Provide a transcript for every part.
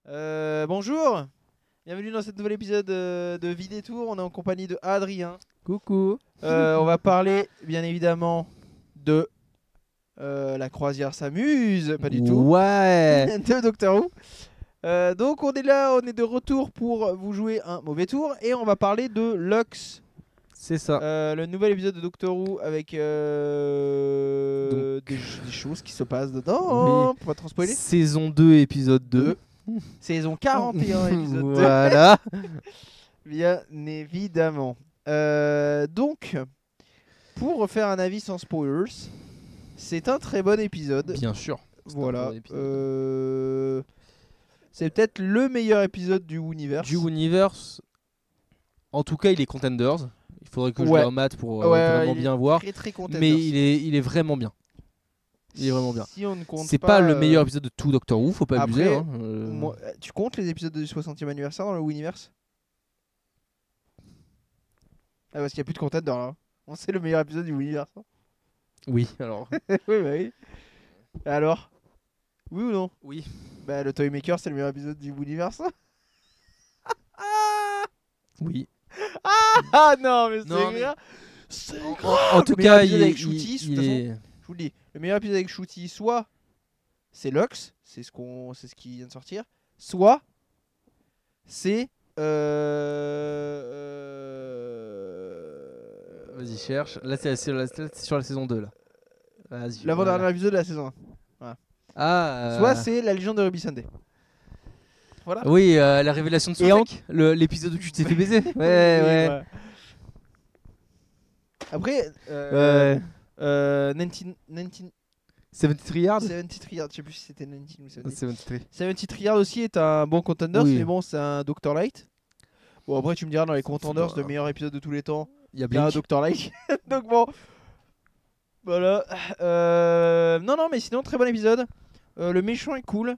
Bonjour, bienvenue dans cet nouvel épisode de Vidétour. On est en compagnie de Adrien. Coucou. On va parler bien évidemment de la croisière s'amuse, pas du tout, Ouais. de Doctor Who. Donc on est là, on est de retour pour vous jouer un mauvais tour et on va parler de Lux, C'est ça. le nouvel épisode de Doctor Who avec des choses qui se passent dedans, pour pas trop spoiler. Saison 2, épisode 2. Saison 41, épisode 2. Voilà. Bien évidemment. Donc, pour refaire un avis sans spoilers, c'est un très bon épisode. Bien sûr. Voilà. un bon épisode. C'est peut-être le meilleur épisode du Universe. Du Universe. En tout cas, il est Contenders. Il faudrait que je Ouais. le remate pour Ouais, vraiment il est bien voir. Très, très content. Mais il est vraiment bien. Il est vraiment bien. Si on ne compte C'est pas le meilleur épisode de tout Doctor Who, faut pas après, abuser. tu comptes les épisodes du 60e anniversaire dans le Universe? Ah, parce qu'il n'y a plus de contender là. On sait le meilleur épisode du Universe. Oui, alors. Oui, bah oui. Alors? Oui ou non? Oui. Bah, le Toymaker, c'est le meilleur épisode du Universe. Oui. Ah non, mais c'est Non, mais- grave. C'est En grave. tout Le meilleur cas, épisode il avec Shooty, de toute façon, est. je vous le dis, le meilleur épisode avec Shooty, soit c'est Lux, c'est ce qui vient de sortir, soit c'est Vas-y, cherche. Là, c'est sur la saison 2. Là. Vas-y. l'avant-dernier voilà. épisode de la saison 1. Ah. Soit c'est la légende de Ruby Sunday. Voilà. Oui, la révélation de Et en- Soulek, l'épisode où tu t'es fait baiser. Ouais, Oui, ouais. Après, Ouais. 19 73 Yards 73 Yards, je sais plus si c'était 19 ou 70. 73. 73 Yards aussi est un bon contender, Oui. mais bon, c'est un Dr. Light. Bon, après, tu me diras, dans les contenders de Bah. meilleurs épisodes de tous les temps, Il y a il y a un Blink. Dr. Light. Donc bon, voilà. Non, mais sinon, très bon épisode. Le méchant est cool,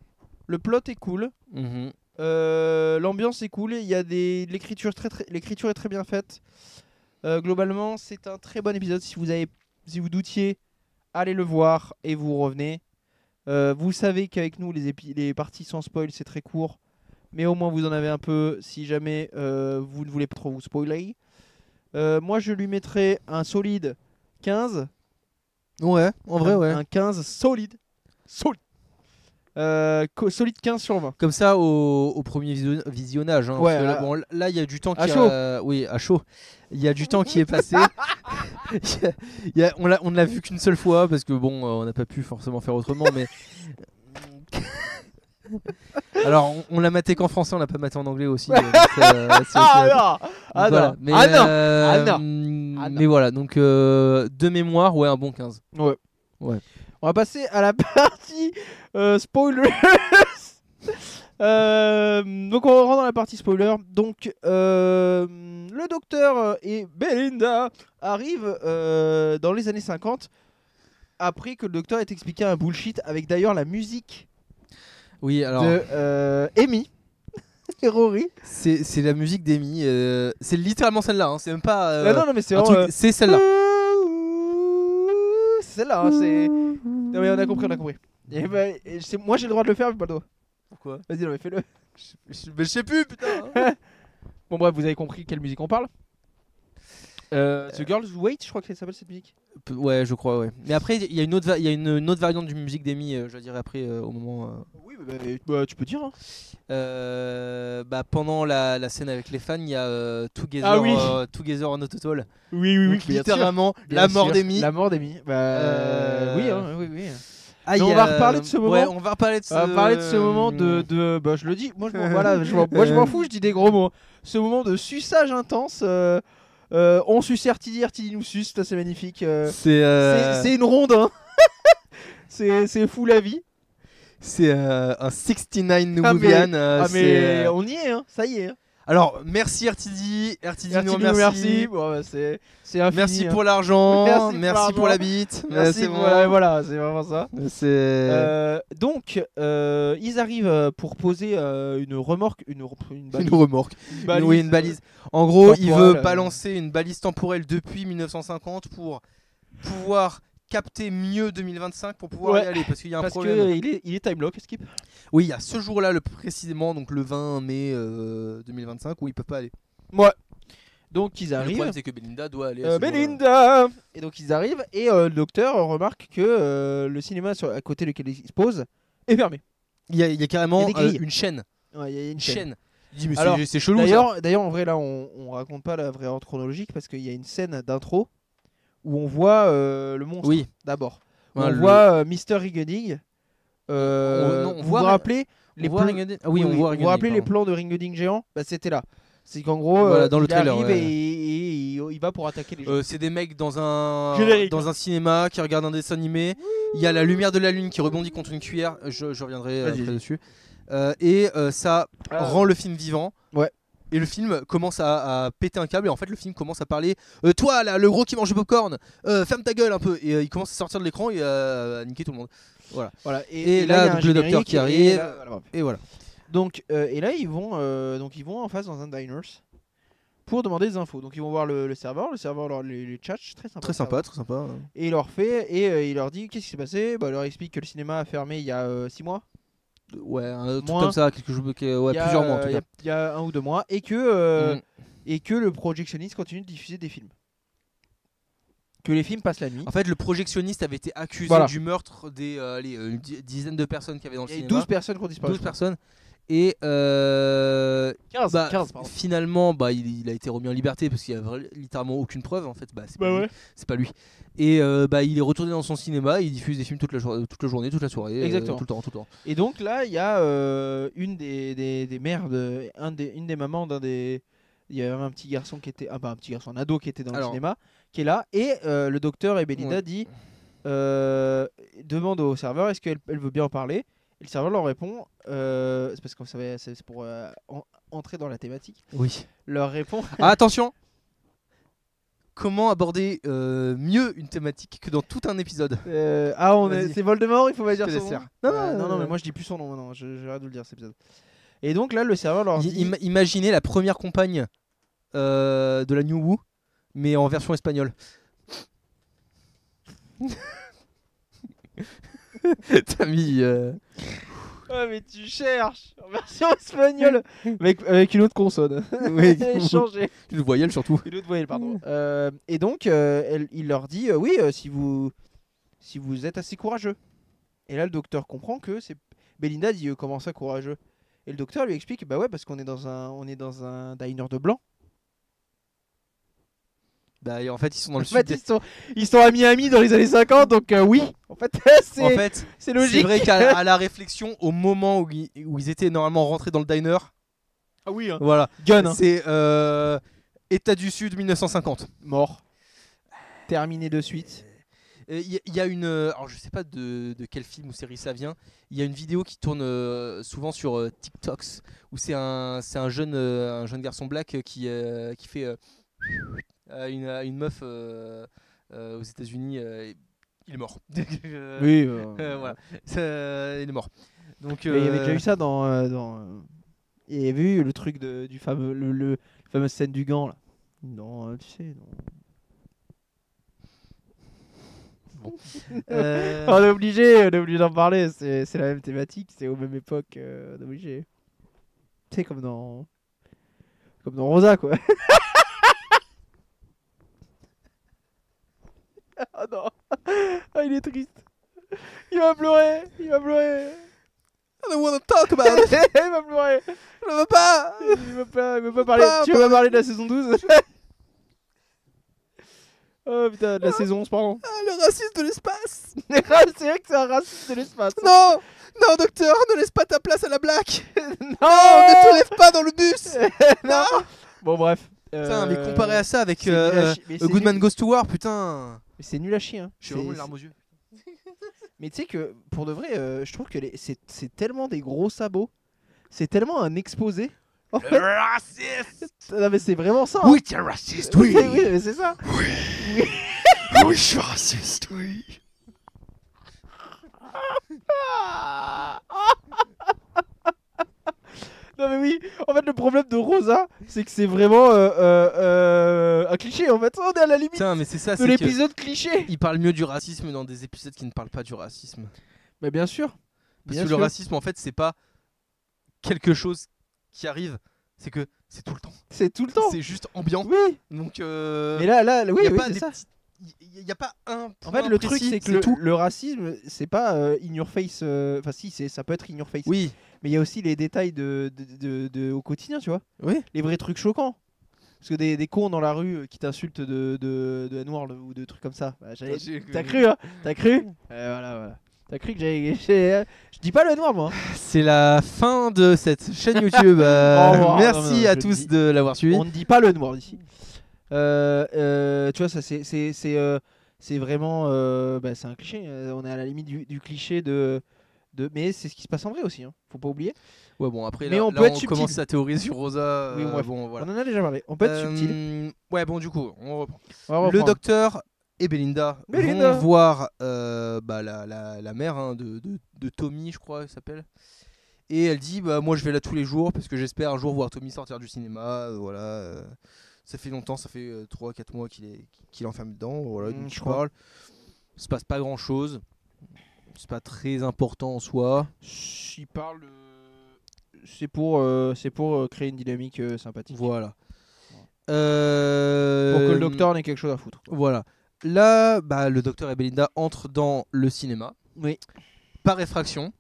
le plot est cool, Mhm. l'ambiance est cool, il y a l'écriture l'écriture est très bien faite. Globalement, c'est un très bon épisode. Si vous doutiez, allez le voir et vous revenez. Vous savez qu'avec nous, les parties sans spoil, c'est très court. Mais au moins, vous en avez un peu si jamais vous ne voulez pas trop vous spoiler. Moi, je lui mettrais un solide 15. Ouais, en vrai, ouais. Un 15 solide. Solide. Solide 15 sur 20. Comme ça, au premier visionnage. Hein, Ouais, parce que là, à- bon, là, il y a du temps à qui chaud. Oui, à chaud. Il y a du temps qui est passé. On l'a vu qu'une seule fois parce que bon, on n'a pas pu forcément faire autrement, mais. Alors, on l'a maté qu'en français, on l'a pas maté en anglais aussi. Donc, c'est aussi Ah non. Ah voilà. non. Mais, Ah non. euh, Ah non. Ah non. mais voilà, donc de mémoire, ouais, un bon 15. Ouais. Ouais. On va passer à la partie spoilers. Donc on rentre dans la partie spoiler. Donc le docteur et Belinda arrivent dans les années 50 après que le docteur ait expliqué un bullshit avec d'ailleurs la musique Oui, alors, de Amy et Rory. c'est la musique d'Amy. C'est littéralement celle-là, hein, c'est même pas. Ah non mais c'est un vraiment, truc, c'est celle-là. C'est celle-là, hein, c'est. Non mais on a compris. Et bah, moi j'ai le droit de le faire mais pas le droit. Pourquoi? Vas-y, non mais fais-le. Mais je sais plus, putain. Bon bref, vous avez compris quelle musique on parle. The Girls Who Wait, je crois qu'elle s'appelle cette musique. Ouais, je crois, ouais. Mais après, il y a une autre variante du musique d'Amy, je dirais après, au moment. Oui, bah, tu peux dire. Hein. Pendant la scène avec les fans, il y a Together, Ah oui. Together on a Total. Oui, Donc, littéralement, la mort d'Amy. La mort d'Amy. Oui, hein, oui. Ah, Mais il y on a- va reparler de ce moment. Ouais, on va reparler de ce On va parler de ce moment de bah, je le dis. Moi, je m'en fous, je dis des gros mots. Ce moment de suçage intense. On suce RTD, RTD nous suce. Ça, c'est magnifique. C'est une ronde. Hein. c'est fou la vie. C'est un 69 Ah, Nubian. mais on y est, hein. Ça y est. Hein. Alors, merci RTD. RTD nous merci. remercie. Bon, bah, c'est infini. Merci hein. pour l'argent. Merci pour pour la l'argent. bite. Merci c'est pour- bon. voilà, c'est vraiment ça. C'est Donc, ils arrivent pour poser une remorque, une balise. une remorque. balise, Oui, une balise. En gros, il veut temporelle, balancer une balise temporelle depuis 1950 pour pouvoir capter mieux 2025 pour pouvoir Ouais. y aller parce qu'il y a un Parce problème. qu'il est time lock, Skip. Oui, il y a ce jour-là précisément, donc le 20 mai 2025 où ils peuvent pas aller. Ouais. Donc ils Et le arrivent. problème c'est que Belinda doit aller. À ce jour-là. Belinda. Et donc ils arrivent et le docteur remarque que le cinéma à côté duquel il se pose est fermé. Il y a carrément Il y a des grilles. une chaîne. Ouais, il y a une Une chaîne. chaîne. Il dit mais Alors, c'est chelou. Ça. D'ailleurs, en vrai là, on raconte pas la vraie ordre chronologique parce qu'il y a une scène d'intro où on voit le monstre Oui. d'abord. Où Ouais, on le- voit Mr. Ringoding. non, on vous voit- vous rappelez on voit Ringoding. Ah oui, on voit Vous vous rappelez les Ringoding, plans de Ringoding géant? Bah c'était là. C'est qu'en gros, Voilà, dans le il trailer, arrive ouais. et il va pour attaquer les gens. C'est des mecs dans Générique. un cinéma qui regardent un dessin animé. Il y a la lumière de la lune qui rebondit contre une cuillère. Je reviendrai Vas-y, après vas-y. dessus. Ça rend le film vivant. Ouais. Et le film commence à péter un câble. Et en fait, le film commence à parler. Toi, là, le gros qui mange du popcorn, ferme ta gueule un peu. Et il commence à sortir de l'écran et à niquer tout le monde. Voilà. Voilà. Et là, il y là, a un donc, le docteur générique, qui et arrive. là, voilà, bref. Et voilà. Donc, et là, ils vont en face dans un diners pour demander des infos. Donc, ils vont voir le serveur. Le serveur leur les chat, très sympa. Très sympa, très sympa. Et il leur fait, et il leur dit qu'est-ce qui s'est passé. Bah, il leur explique que le cinéma a fermé il y a 6 mois. Ouais, un truc Moins. comme ça, quelque chose, ouais, Il y a, plusieurs mois en tout cas. Il y a 1 ou 2 mois. Et que, Mm. et que le projectionniste continue de diffuser des films. Que les films passent la nuit. En fait, le projectionniste avait été accusé Voilà. du meurtre des une dizaine de personnes qui avaient dans le Il y a cinéma. 12 personnes qui ont disparu. 12 personnes. Et 15, bah, 15 pardon. finalement, bah, il a été remis en liberté parce qu'il n'y a littéralement aucune preuve. En fait, bah, c'est pas, Bah lui. ouais. C'est pas lui. Et bah, il est retourné dans son cinéma. Il diffuse des films toute la journée, toute la soirée. Exactement. Tout le temps. Et donc là, il y a une des mères, une des mamans d'un des. Il y avait un petit garçon qui était. Ah bah un petit garçon, un ado qui était dans le Alors. cinéma, qui est là. Et le docteur et Belinda Ouais. dit demande au serveur est-ce qu'elle veut bien en parler. Et le serveur leur répond c'est parce que c'est pour entrer dans la thématique. Oui. Leur répond Ah, attention. Comment aborder mieux une thématique que dans tout un épisode? Vas-y. c'est Voldemort, il faut pas dire te son laisse nom. faire. Non, Non, mais moi je dis plus son nom maintenant. J'arrête de le dire cet épisode. Et donc là, le serveur leur dit Imaginez la première compagne de la New Woo, mais en version espagnole. T'as mis. Ah mais tu cherches en version espagnole avec une autre consonne. Oui. Changé. Une voyelle surtout. Une autre voyelle, pardon. Et donc il leur dit oui si vous êtes assez courageux. Et là le docteur comprend que c'est Belinda dit comment ça courageux. Et le docteur lui explique bah ouais parce qu'on est dans un diner de blanc. Bah, et en fait, ils sont dans le En fait sud. ils sont à Miami dans les années 50 donc oui. En fait En fait, c'est c'est logique. vrai qu'à la réflexion, au moment où ils étaient normalement rentrés dans le diner, Ah oui hein. voilà, Gun hein. c'est État du Sud 1950. Mort. Terminé de suite. Il y a une. Alors, je sais pas de quel film ou série ça vient. Il y a une vidéo qui tourne souvent sur TikToks où c'est un jeune garçon black qui fait une meuf aux États-Unis. Il est mort. Oui. Voilà. Il est mort. Donc, Mais il y avait déjà eu ça dans il y avait eu le truc du fameux le fameuse scène du gant là. Non, tu sais. Non. On est obligé d'en parler. C'est la même thématique, c'est aux mêmes époques. On est obligé. Tu sais comme dans Rosa quoi. Oh non. Ah, il est triste. Il va pleurer. I don't wanna talk about it. Il va pleurer. Je veux pas. Il veut pas parler. Tu veux pas parler de la saison 12? Oh putain, de la saison 11, pardon. Ah, le racisme de l'espace. C'est vrai que c'est un raciste de l'espace. Non, non, docteur, ne laisse pas ta place à la black. Non, Ne te lève pas dans le bus. non. Bon, bref. Putain, mais comparé à ça avec c'est nul à chier. Mais c'est Good Man nul. Goes to War, putain. Mais c'est nul à chier. Hein. J'ai vraiment une larme aux yeux. Mais tu sais que pour de vrai, je trouve que c'est tellement des gros sabots. C'est tellement un exposé. En fait, Raciste. non, mais c'est vraiment ça. hein. Oui, t'es raciste, oui. Oui, mais c'est ça. Oui, je suis raciste, oui. Non mais oui, en fait le problème de Rosa, c'est que c'est vraiment un cliché en fait. On est à la limite Putain, mais c'est ça, de c'est que l'épisode cliché. il parle mieux du racisme dans des épisodes qui ne parlent pas du racisme. Bah bien sûr. Parce Bien que sûr. le racisme, en fait, c'est pas quelque chose qui arrive, c'est que c'est tout le temps. C'est tout le temps. C'est juste ambiant. Oui. Donc, Mais là, oui, y a oui, pas c'est des ça. il y a pas un En point fait, le truc, précis, c'est que tout. le racisme, c'est pas in your face. Enfin, si, ça peut être in your face. Oui, Mais il y a aussi les détails au quotidien, tu vois. oui. Les vrais trucs choquants. Parce que des cons dans la rue qui t'insultent de N-word ou de trucs comme ça. Bah, t'as cru, hein. T'as cru. Voilà. T'as cru que je dis pas le N-word, moi. C'est la fin de cette chaîne YouTube. Au revoir. Merci Non, à je tous dis- de l'avoir suivi. On ne dit pas le N-word ici. Tu vois, ça c'est vraiment. Bah, c'est un cliché. On est à la limite du cliché mais c'est ce qui se passe en vrai aussi. Hein. Faut pas oublier. Ouais, bon, après, Mais là, on là, peut être on subtil. commence à théoriser sur Rosa. Oui, bref. Bon, voilà. On en a déjà parlé. On peut être subtil. Ouais, bon, du coup, on reprend. On va Le reprendre. docteur et Belinda, Belinda. vont voir la mère de Tommy, je crois, elle s'appelle. Et elle dit bah moi je vais là tous les jours parce que j'espère un jour voir Tommy sortir du cinéma. Ça fait longtemps, ça fait 3-4 mois qu'il est enfermé dedans. Voilà, donc je il crois. parle. Il se passe pas grand chose. C'est pas très important en soi. Il parle. C'est pour créer une dynamique sympathique. Voilà. Pour que le docteur n'ait quelque chose à foutre. Voilà. Là, bah, le docteur et Belinda entrent dans le cinéma. Oui. Par effraction.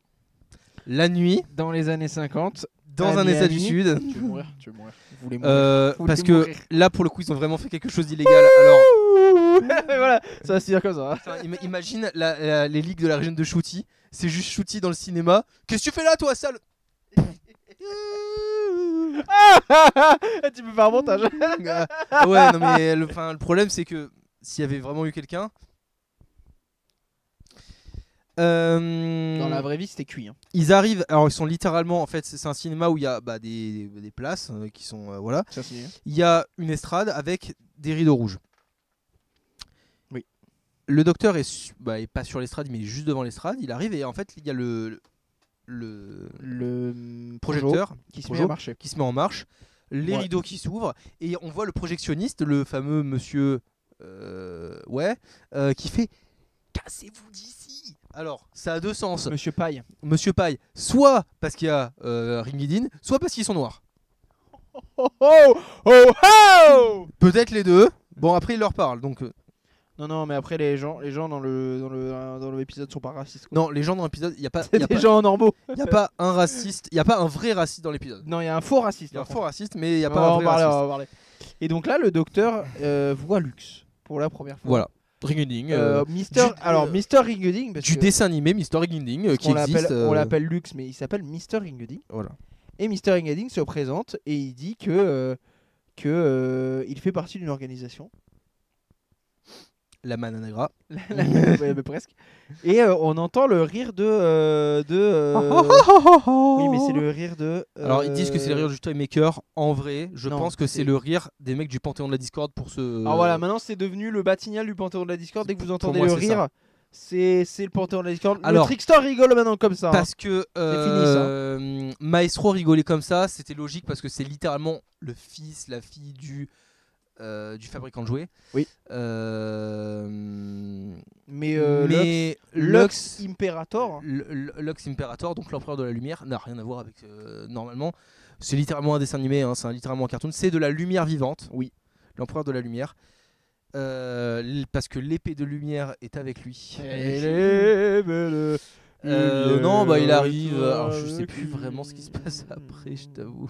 La nuit. Dans les années 50. Dans à un état Miami. du Sud. Tu veux mourir. Vous voulez mourir. Vous Parce voulez que mourir. là, pour le coup, ils ont vraiment fait quelque chose d'illégal. Alors, Voilà, ça va se dire comme ça. Hein. putain, imagine les ligues de la région de Shooty. C'est juste Shooty dans le cinéma. Qu'est-ce que tu fais là, toi, sale? Tu peux faire un montage. Ouais, non, mais le problème, c'est que s'il y avait vraiment eu quelqu'un. Dans la vraie vie, c'était cuit. Hein. Ils arrivent, alors ils sont littéralement, en fait, c'est un cinéma où il y a des places qui sont. Voilà. Ça, c'est... Il y a une estrade avec des rideaux rouges. Oui. Le docteur est pas sur l'estrade, mais juste devant l'estrade. Il arrive et en fait, il y a le projecteur qui se met à marcher. qui se met en marche, les Ouais. rideaux qui s'ouvrent et on voit le projectionniste, le fameux monsieur qui fait cassez-vous d'ici. Alors, ça a deux sens. Monsieur Paille. Monsieur Paille, soit parce qu'il y a Ringidin, soit parce qu'ils sont noirs. Oh oh oh oh. Peut-être les deux. Bon, après, il leur parle. Donc, Non, mais après les gens dans l'épisode sont pas racistes. Quoi. non, les gens dans l'épisode, il n'y a pas, C'est des gens normaux. y a pas un raciste, il n'y a pas un vrai raciste dans l'épisode. Non, il y a un faux raciste. Il y a un par faux raciste, mais il n'y a contre. pas un On vrai va en raciste. parler. Et donc là, le docteur voit Lux pour la première fois. Voilà. Ringeding. Mister Ringeding, parce Du que dessin animé Mr. Ringeding qui existe. on l'appelle Lux, mais il s'appelle Mister Ringeding. Voilà. Et Mister Ringeding se présente et il dit que il fait partie d'une organisation. La Mana Negra. Ouais, mais presque. Et on entend le rire de oui, mais c'est le rire de. Alors ils disent que c'est le rire du Toymaker. En vrai, je Non, pense que c'est- c'est le rire des mecs du Panthéon de la Discorde pour ce. Alors voilà, maintenant c'est devenu le batignal du Panthéon de la Discord. Dès que vous entendez moi, le c'est rire, c'est le Panthéon de la Discord. Alors- le Trickster rigole maintenant comme ça. Hein. Parce que fini, Maestro rigolait comme ça, c'était logique parce que c'est littéralement le fils, la fille du fabricant de jouets. Oui. Mais Lux Imperator. Lux Imperator, donc l'empereur de la lumière, n'a rien à voir avec normalement. C'est littéralement un dessin animé, hein, c'est littéralement un cartoon. C'est de la lumière vivante. Oui. L'empereur de la lumière. Parce que l'épée de lumière est avec lui. Non, bah il arrive. Alors, je sais plus vraiment ce qui se passe après, je t'avoue.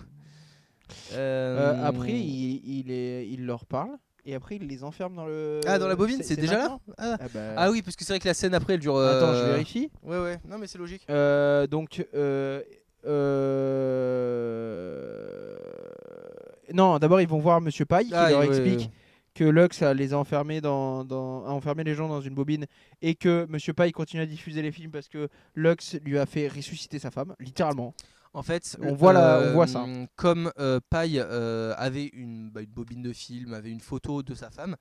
Après, il leur parle. Et après, il les enferme dans le. Ah, dans la bobine, c'est déjà maintenant là Ah, bah... Ah oui, parce que c'est vrai que la scène après elle dure. Attends, je vérifie. Ouais, non mais c'est logique. Non, d'abord, ils vont voir Monsieur Paille qui leur ouais, explique que Lux les a enfermés a enfermé les gens dans une bobine et que Monsieur Paille continue à diffuser les films parce que Lux lui a fait ressusciter sa femme, littéralement. En fait, On voit ça. Comme Paille avait une bobine de film, avait une photo de sa femme,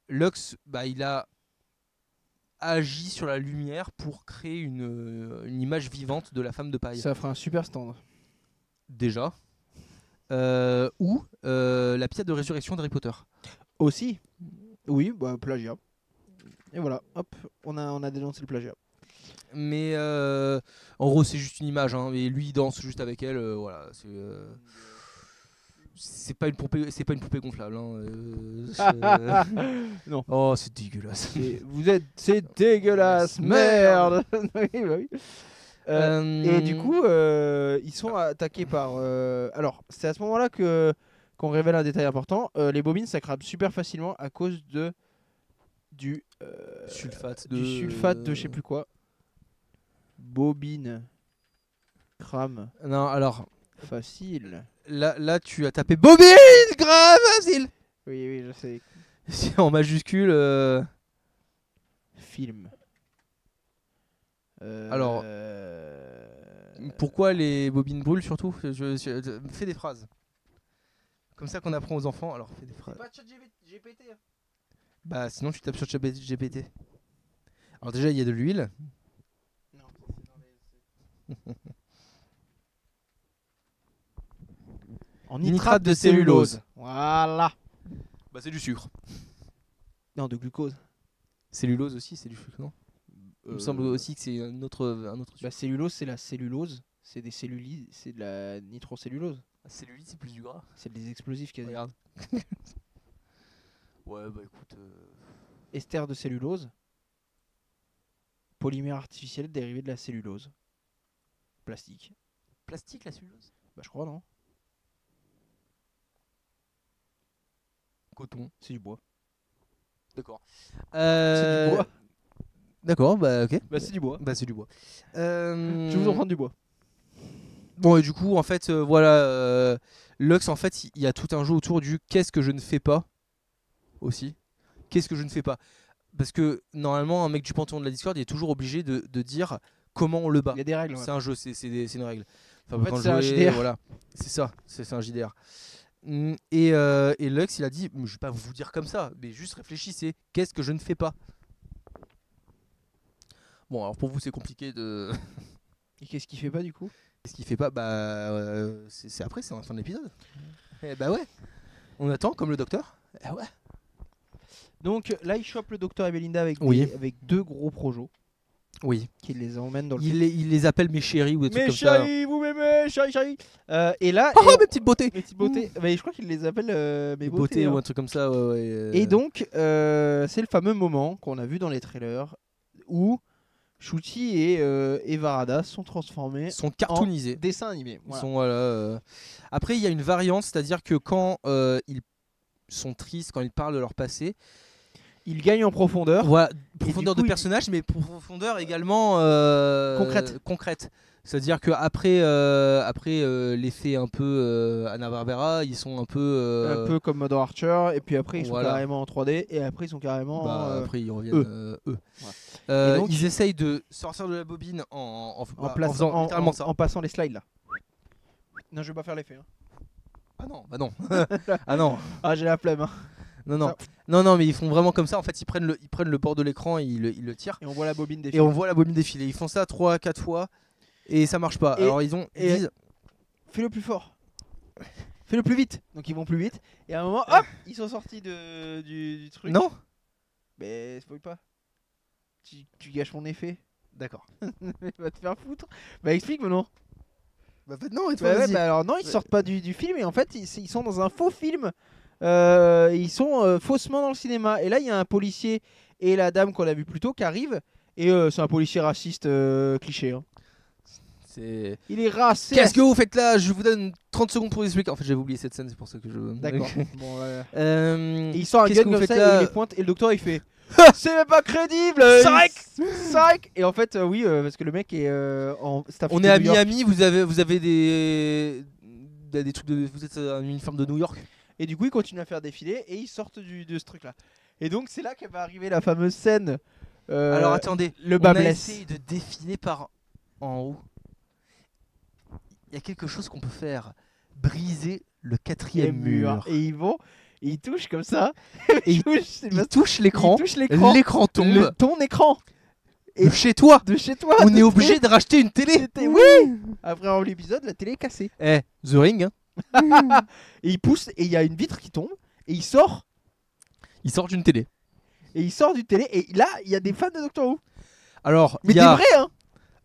Lux, il a agi sur la lumière pour créer une image vivante de la femme de Paille. Ça fera un super stand. déjà. Ou la pierre de résurrection d'Harry Potter. Aussi. Oui, bah plagiat. Et voilà, hop, on a dénoncé le plagiat. Mais en gros, c'est juste une image. Hein, et lui, il danse juste avec elle. Voilà. C'est pas une poupée gonflable. Hein, Non. Oh, c'est dégueulasse. C'est dégueulasse, merde. Oui, bah oui. Et du coup, ils sont attaqués par. Alors, c'est à ce moment-là qu'on révèle un détail important. Les bobines, ça crame super facilement à cause du sulfate du sulfate de je sais plus quoi. Bobine crame. Non, alors Facile. là, tu as tapé bobine grave facile. Oui, je sais. C'est en majuscule. Film. Alors, pourquoi les bobines brûlent surtout fais des phrases. Comme ça qu'on apprend aux enfants. Alors, fais des phrases. Pas ChatGPT. Bah, sinon, tu tapes sur ChatGPT. Alors, déjà, il y a de l'huile. Non, c'est dans les... En nitrate de cellulose. Voilà. Bah, c'est du sucre. Non, de glucose. Cellulose aussi, c'est du sucre, non? Il me semble aussi que c'est un autre sucre. Bah, cellulose, c'est la cellulose. C'est des cellulites, c'est de la nitrocellulose. Cellulite, c'est plus du gras. C'est des explosifs quasi. Regarde. Ouais, bah écoute. Ester de cellulose. Polymère artificiel dérivé de la cellulose. Plastique. Plastique, la cellulose? Bah, je crois, non? Coton. C'est du bois. D'accord. C'est du bois. D'accord, bah ok. Bah, c'est du bois. Bah, c'est du bois. Je vais vous en prendre du bois. Bon, et du coup, en fait, voilà. Lux, en fait, il y a tout un jeu autour du qu'est-ce que je ne fais pas aussi. Qu'est-ce que je ne fais pas? Parce que normalement, un mec du Panthéon de la Discord, il est toujours obligé de dire comment on le bat. Il y a des règles. C'est un jeu, c'est une règle. Enfin, En fait, quand c'est un jouer, JDR. voilà. C'est ça, c'est un JDR. Et Lux, il a dit, je vais pas vous dire comme ça, mais juste réfléchissez. Qu'est-ce que je ne fais pas? Bon, alors pour vous, c'est compliqué de. Et qu'est-ce qu'il fait pas du coup? Qu'est-ce qu'il fait pas? Bah, c'est après, c'est en fin de l'épisode. Eh bah ouais. On attend, comme le docteur. Eh ouais. Donc là, il chope le docteur et Belinda avec, Oui. avec deux gros projos Oui. qui les emmènent dans le. Il les appelle mes chéris ou des trucs Mes comme ça. chéris, vous m'aimez, chéri. Et là, Oh, mes petites beautés. mes petites beautés. Mais je crois qu'il les appelle mes beautés. Beauté hein. ou un truc comme ça. Ouais, Et donc, c'est le fameux moment qu'on a vu dans les trailers où Shooty et Varada sont transformés ils sont en cartoonisés. dessins animés. Ils Voilà. sont, voilà, Après, il y a une variante, c'est-à-dire que quand ils sont tristes, quand ils parlent de leur passé, Ils gagnent en profondeur. voilà, du profondeur coup, de personnage, mais profondeur également concrète. C'est-à-dire que après l'effet un peu Hanna-Barbera, ils sont un peu Un peu comme Mother Archer. Et puis après, ils sont voilà. carrément en 3D. Et après, ils sont carrément. bah, après ils reviennent eux. Voilà. Et donc, ils essayent de sortir de la bobine en en, faisant littéralement ça. en passant les slides là. Non, je vais pas faire l'effet. Hein. Ah non, bah non. Ah non. Ah, j'ai la flemme. Hein. Non, Ça. non, mais ils font vraiment comme ça. En fait, ils prennent le bord de l'écran et ils le tirent. Et on voit la bobine des Et on voit la bobine défiler. Ils font ça 3-4 fois et ça marche pas. Et- Alors ils disent Fais-le plus fort. Fais-le plus vite. Donc ils vont plus vite. Et à un moment, hop, ils sont sortis du truc. non. Mais spoil pas. Tu gâches mon effet. D'accord. Va te faire foutre. Bah explique-moi non. Bah non, et Bah, ouais, bah alors non, ils sortent pas du film et en fait ils sont dans un faux film. Ils sont faussement dans le cinéma. Et là il y a un policier et la dame qu'on a vu plus tôt qui arrivent. Et c'est un policier raciste cliché. Hein. C'est. Il est raciste. Qu'est-ce que vous faites là? Je vous donne 30 secondes pour expliquer. En fait, j'avais oublié cette scène, c'est pour ça que je. D'accord. Bon, voilà. Euh, Et il sort un qu'est-ce gun que vous comme faites ça là? et il les pointe et le docteur il fait c'est même pas crédible. Psych. Et en fait oui parce que le mec est en staff On de est à New York. Miami. Vous avez des trucs de. Vous êtes un uniforme de New York. Et du coup ils continuent à faire défiler et ils sortent de ce truc là. Et donc c'est là qu'elle va arriver la fameuse scène. Alors attendez. le bas on a blesse. essayé de défiler par en haut. Il y a quelque chose qu'on peut faire. Briser le quatrième mur. Et ils vont, ils touchent comme ça. Et ils touchent, c'est Il parce- touche l'écran. ils touchent l'écran. L'écran tombe. Ton écran. de chez toi. De chez toi. On est obligé de racheter une télé. Oui. Après avoir vu l'épisode, la télé est cassée. Eh, The Ring, hein. Et il pousse et il y a une vitre qui tombe et il sort. Il sort d'une télé. Et il sort du télé et là il y a des fans de Doctor Who. Alors, Mais il y a des vrais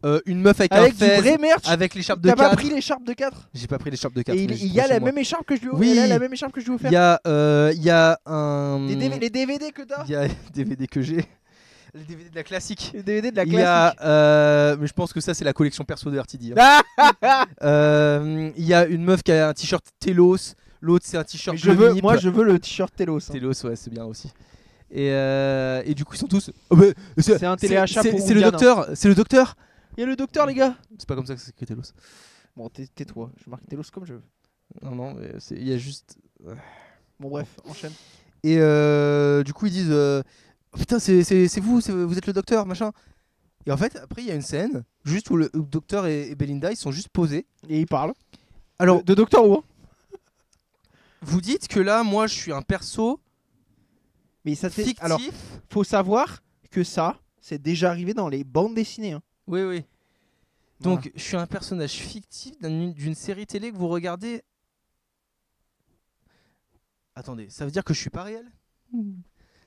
hein. Une meuf avec Avec un du fez, vrai merch. avec l'écharpe de T'as pas 4. pris l'écharpe de 4. J'ai pas pris l'écharpe de 4. Et il y a la même écharpe que je lui ai Oui. elle a la même écharpe que je lui ai offert. Il y a un. Les DVD que t'as. Il y a les DVD que j'ai. Les DVD de la classique. Les DVD de la Il y classique. a, mais je pense que ça c'est la collection perso de RTD. Il y a une meuf qui a un t-shirt Telos, l'autre c'est un t-shirt Nip. Moi je veux le t-shirt Telos. Hein. Telos, ouais, c'est bien aussi. Et du coup ils sont tous. C'est un téléachat pour C'est le Oudiane, docteur. C'est le docteur. Il y a le docteur les gars. C'est pas comme ça que c'est écrit Telos. Bon tais-toi, je marque Telos comme je veux. Non, mais il y a juste. Bon bref, enchaîne. Et du coup ils disent oh, putain c'est vous, vous êtes le docteur machin. Et en fait après il y a une scène juste où le docteur et Belinda ils sont juste posés. Et il parle. Alors de Doctor Who. Hein. vous dites que là moi je suis un perso Mais ça c'est fictif. alors faut savoir que ça c'est déjà arrivé dans les bandes dessinées. Hein. Oui. Voilà. Donc je suis un personnage fictif d'une série télé que vous regardez. Attendez, ça veut dire que je suis pas réel?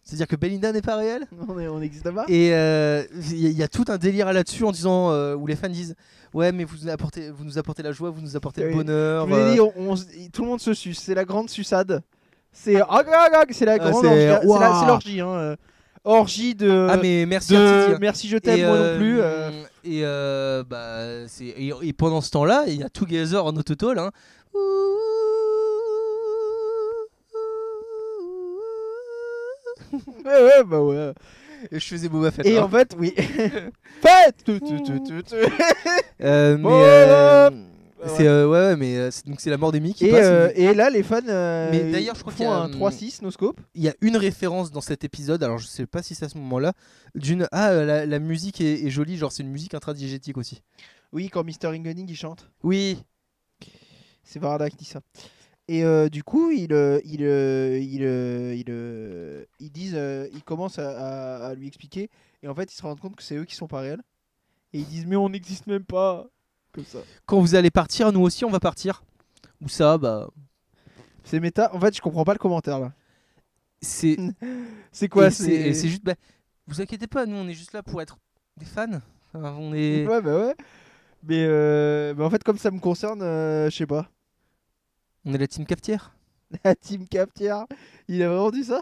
C'est-à-dire que Belinda n'est pas réelle? On existe pas. Et il y a tout un délire là-dessus en disant où les fans disent ouais mais vous nous apportez la joie, vous nous apportez le Oui. bonheur. Je vous ai dit, tout le monde se suce, c'est la grande suçade. C'est c'est la grande c'est- orgie, Ouah. c'est l'orgie hein. Orgie de Ah mais merci de RTD. merci je t'aime moi non plus. Et pendant ce temps-là, il y a Together on Autotol hein. Ouais bah ouais. Et je faisais Boba Fett. Et hein. en fait oui. Faites. C'est ouais mais donc c'est la mort d'Amy qui Et, passe. et là les fans Mais d'ailleurs, je crois font qu'il y a, un 3-6 no scope. Il y a une référence dans cet épisode, alors je sais pas si c'est à ce moment-là, la musique est jolie, genre c'est une musique intradigétique aussi. Oui, quand Mr. Ingunning il chante. Oui. C'est Varada qui dit ça. Et du coup, ils disent, ils commencent à lui expliquer, et en fait, ils se rendent compte que c'est eux qui sont pas réels. Et ils disent, mais on n'existe même pas. Comme ça. Quand vous allez partir, nous aussi on va partir. Ou ça, bah. C'est méta. En fait, je comprends pas le commentaire là. C'est. C'est quoi et c'est juste. Bah, vous inquiétez pas, nous on est juste là pour être des fans. Enfin, on est. Ouais, bah ouais. Mais en fait, comme ça me concerne, je sais pas. On est la team cafetière. La team Captière, il a vraiment dit ça.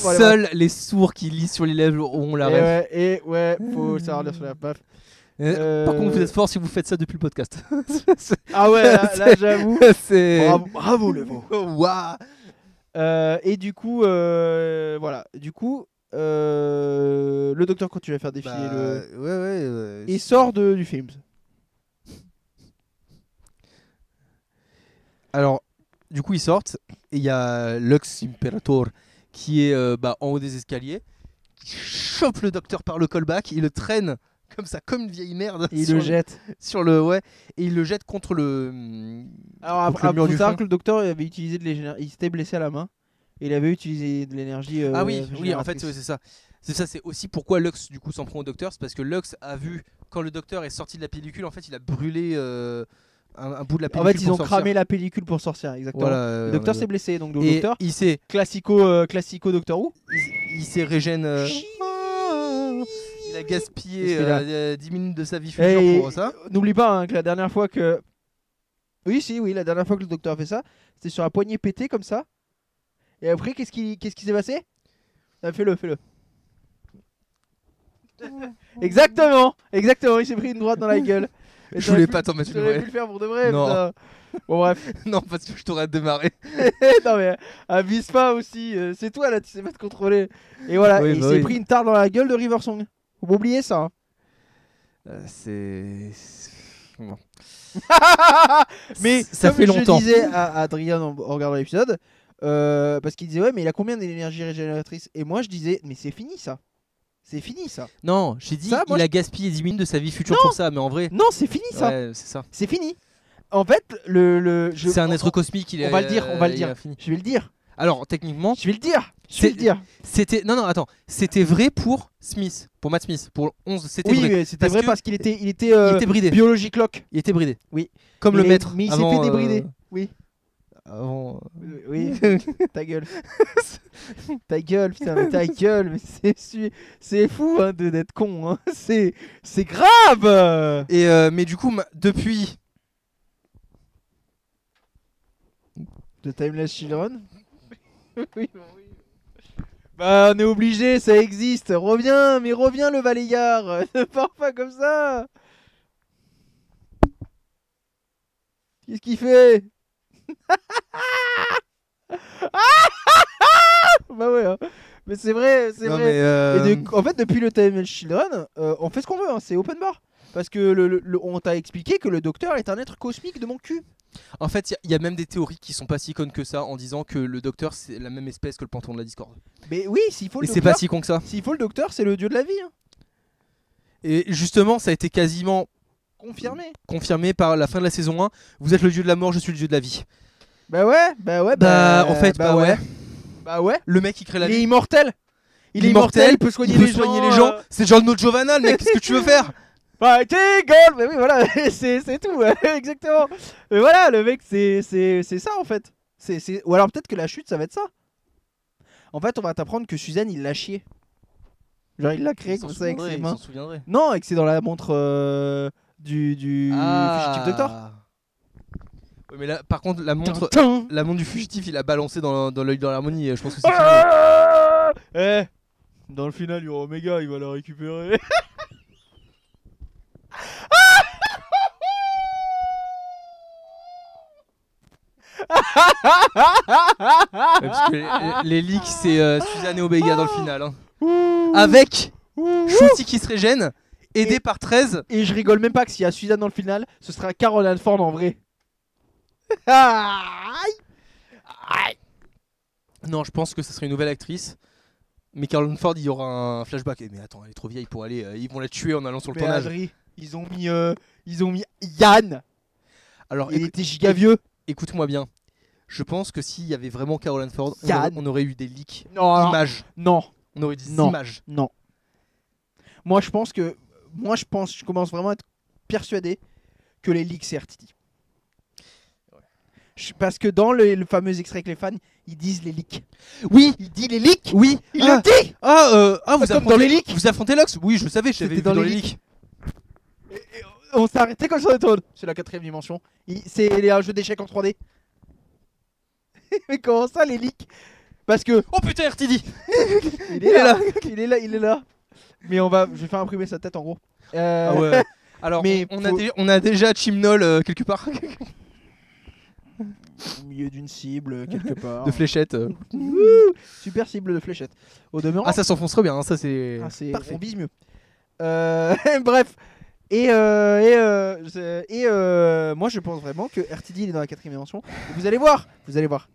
Bon, allez, Seuls les sourds qui lisent sur les lèvres auront la ref. et ouais, faut savoir lire sur la paf. Par contre, vous êtes fort si vous faites ça depuis le podcast. Ah ouais, là j'avoue. C'est. Bravo le veau. Waouh. Et du coup, voilà. Du coup, le docteur continue à faire défiler le. Il sort du film. Alors, du coup, ils sortent et il y a Lux Imperator qui est en haut des escaliers, qui chope le docteur par le callback, il le traîne comme ça, comme une vieille merde. Et il le jette. Sur le et il le jette contre le. Alors contre le mur faut du savoir fond. que le docteur avait utilisé de l'énergie. Il s'était blessé à la main. Et il avait utilisé de l'énergie. Ah oui, en fait, régénératrice. ouais, c'est ça. C'est ça, c'est aussi pourquoi Lux du coup s'en prend au docteur, c'est parce que Lux a vu quand le docteur est sorti de la pellicule, en fait, il a brûlé un bout de la En pellicule. fait, ils pour ont sortir. cramé la pellicule pour sortir, exactement. Voilà, Le docteur s'est blessé, donc le et docteur. il s'est Classico Doctor Who. il s'est régène. Il a gaspillé Qu'est-ce qu'il a 10 minutes de sa vie future Et pour ça. n'oublie pas hein, que la dernière fois que. Oui, la dernière fois que le docteur a fait ça, c'était sur la poignée pétée comme ça. Et après, qu'est-ce qui s'est passé? Fais-le. Exactement, il s'est pris une droite dans la gueule. Mais Je voulais pas t'en mettre une J'aurais pu vraie. le faire pour de vrai. Non. putain. Bon, bref. Non, parce que je t'aurais démarré. Non, mais avise pas aussi. C'est toi là, tu sais pas te contrôler. Et voilà, Oui, et il bah s'est oui. pris une tarte dans la gueule de Riversong. Faut pas oublier ça. Hein. Bon. Mais ça comme fait longtemps. je disais à Adrien en regardant l'épisode, parce qu'il disait ouais mais il a combien d'énergie régénératrice? Et moi je disais mais c'est fini ça. C'est fini ça. Non, j'ai dit Ça, moi, il a gaspillé 10 minutes de sa vie future Non. pour ça, mais en vrai. Non c'est fini ça. Ouais, c'est ça. C'est fini. En fait, C'est un être cosmique. On va le dire, on va le il dire. est infini. Je vais le dire. Alors techniquement, Je vais le dire. Je vais le dire. c'était non attends, c'était vrai pour Smith, pour Matt Smith, pour 11, c'était Oui, vrai. mais c'était Parce vrai que parce qu'il était, il était bridé. biologique lock. Il était bridé. Oui. Comme le maître. Mais il s'est avant, fait débrider. Oui. Avant, Oui. Ta gueule. Ta gueule, putain, mais ta gueule. Mais c'est fou hein, d'être con. Hein. C'est grave. Et mais du coup, depuis. The Timeless Children. Oui. Bah, on est obligé, ça existe. Reviens, mais reviens le balayard. Ne pars pas comme ça. Qu'est-ce qu'il fait? Bah ouais. Hein. Mais c'est vrai, c'est Non, vrai. mais, Et en fait, depuis le Timeless Children, on fait ce qu'on veut. Hein, c'est open bar. Parce que on t'a expliqué que le docteur est un être cosmique de mon cul. En fait, il y a même des théories qui sont pas si connes que ça en disant que le docteur c'est la même espèce que le Panthéon de la Discorde. Mais oui, s'il faut le Et c'est docteur, pas si con que ça. s'il faut le docteur, c'est le dieu de la vie. Hein. Et justement, ça a été quasiment confirmé par la fin de la saison 1. Vous êtes le dieu de la mort, je suis le dieu de la vie. Bah ouais, En fait, ouais. Bah ouais. Le mec qui crée la Il est vie. immortel. Il est immortel, il peut soigner les gens. C'est genre notre Giovanna, le mec, qu'est-ce que tu veux faire? Fighting goal. Mais oui, voilà, c'est tout. Exactement. Mais voilà, le mec, c'est ça en fait. Ou alors peut-être que la chute, ça va être ça. En fait, on va t'apprendre que Suzanne, il l'a chié. Genre, il l'a créé comme ça avec ses mains. Non, et que c'est dans la montre du fugitif docteur. Ouais, mais là, par contre, la montre du fugitif, il a balancé dans l'œil de l'harmonie. Je pense que c'est fini. Dans le final, il y aura Omega, il va la récupérer. Parce que les leaks, c'est Suzanne et Omega dans le final. Hein. Avec Shooty qui se régène, aidé par 13. Et je rigole même pas que s'il y a Suzanne dans le final, ce sera Carol Ford en vrai. Non, je pense que ce serait une nouvelle actrice. Mais Carolyn Ford, il y aura un flashback. Mais attends, elle est trop vieille pour aller. Ils vont la tuer en allant sur le tournage. Ils ont mis Yann. Alors, il était giga vieux. Écoute-moi bien. Je pense que s'il y avait vraiment Carolyn Ford, on aurait eu des leaks images. Non. On aurait des images. Non. Je commence vraiment à être persuadé que les leaks c'est RTD. Parce que dans le fameux extrait avec les fans, ils disent les leaks. Oui. Il dit les leaks. Oui. Il le dit. Dans les leaks. Vous affrontez Lux. Oui, je le savais. J'avais vu dans les leaks. On s'est arrêté quand ça tourne. C'est la 4ème dimension. C'est un jeu d'échecs en 3D. Mais comment ça les leaks? Parce que oh putain RTD. il est là. Mais je vais faire imprimer sa tête en gros. Ah ouais. Alors mais on a déjà Chimnol quelque part. Au milieu d'une cible quelque part. De fléchettes. Super cible de fléchettes. Au demeurant. Ah ça s'enfonce trop bien. Hein, ça c'est. Parfait. On vise mieux. Bref. Et moi je pense vraiment que RTD il est dans la 4ème dimension. Et vous allez voir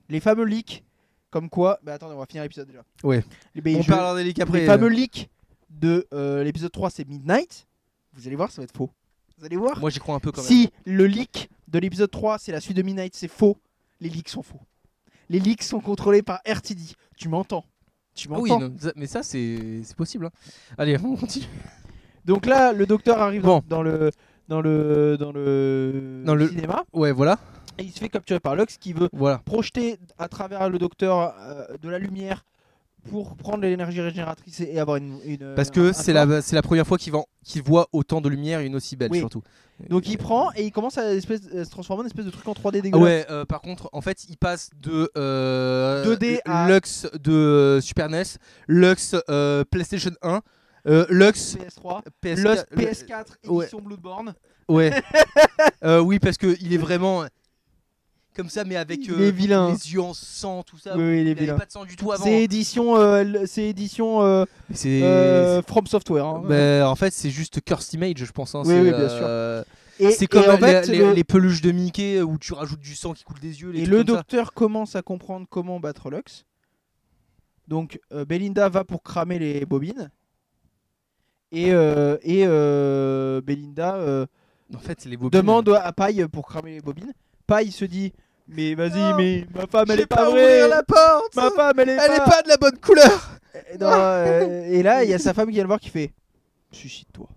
les fameux leaks comme quoi. Bah attendez, on va finir l'épisode déjà. Ouais. On parlera des leaks après. Les fameux leaks de l'épisode 3 c'est Midnight. Vous allez voir, ça va être faux. Vous allez voir. Moi j'y crois un peu quand même. Si le leak de l'épisode 3 c'est la suite de Midnight, c'est faux. Les leaks sont faux. Les leaks sont contrôlés par RTD. Tu m'entends? Ah oui, non, mais ça c'est possible. Hein. Allez, on continue. Donc là, le docteur arrive dans le cinéma. Ouais, voilà. Et il se fait capturer par Lux qui veut projeter à travers le docteur de la lumière pour prendre l'énergie régénératrice et avoir une parce que c'est la première fois qu'il voit autant de lumière et une aussi belle surtout. Donc il prend et il commence à se transformer en espèce de truc en 3D dégueulasse. Ouais, par contre, en fait, il passe de 2D à Lux de Super NES, Lux PlayStation 1, Lux PS3, Lux PS4 édition Bloodborne. Ouais. Oui, parce que il est vraiment comme ça, mais avec les yeux en sang, tout ça. Oui, il est vilain. Pas de sang du tout avant. C'est édition From Software. Hein. Bah, en fait, c'est juste Cursed Image, je pense. Hein. Oui, bien sûr. C'est comme en fait, les peluches de Mickey où tu rajoutes du sang qui coule des yeux. Et le docteur commence à comprendre comment battre Lux. Donc Belinda va pour cramer les bobines. Et Belinda En fait, c'est les bobines. demande à Paille pour cramer les bobines. Paille se dit mais vas-y, Non, mais ma femme elle j'ai est pas vraie. ouvrir la porte. Ma femme elle est Elle est pas de la bonne couleur. Non, et là il y a sa femme qui vient le voir qui fait suicide-toi.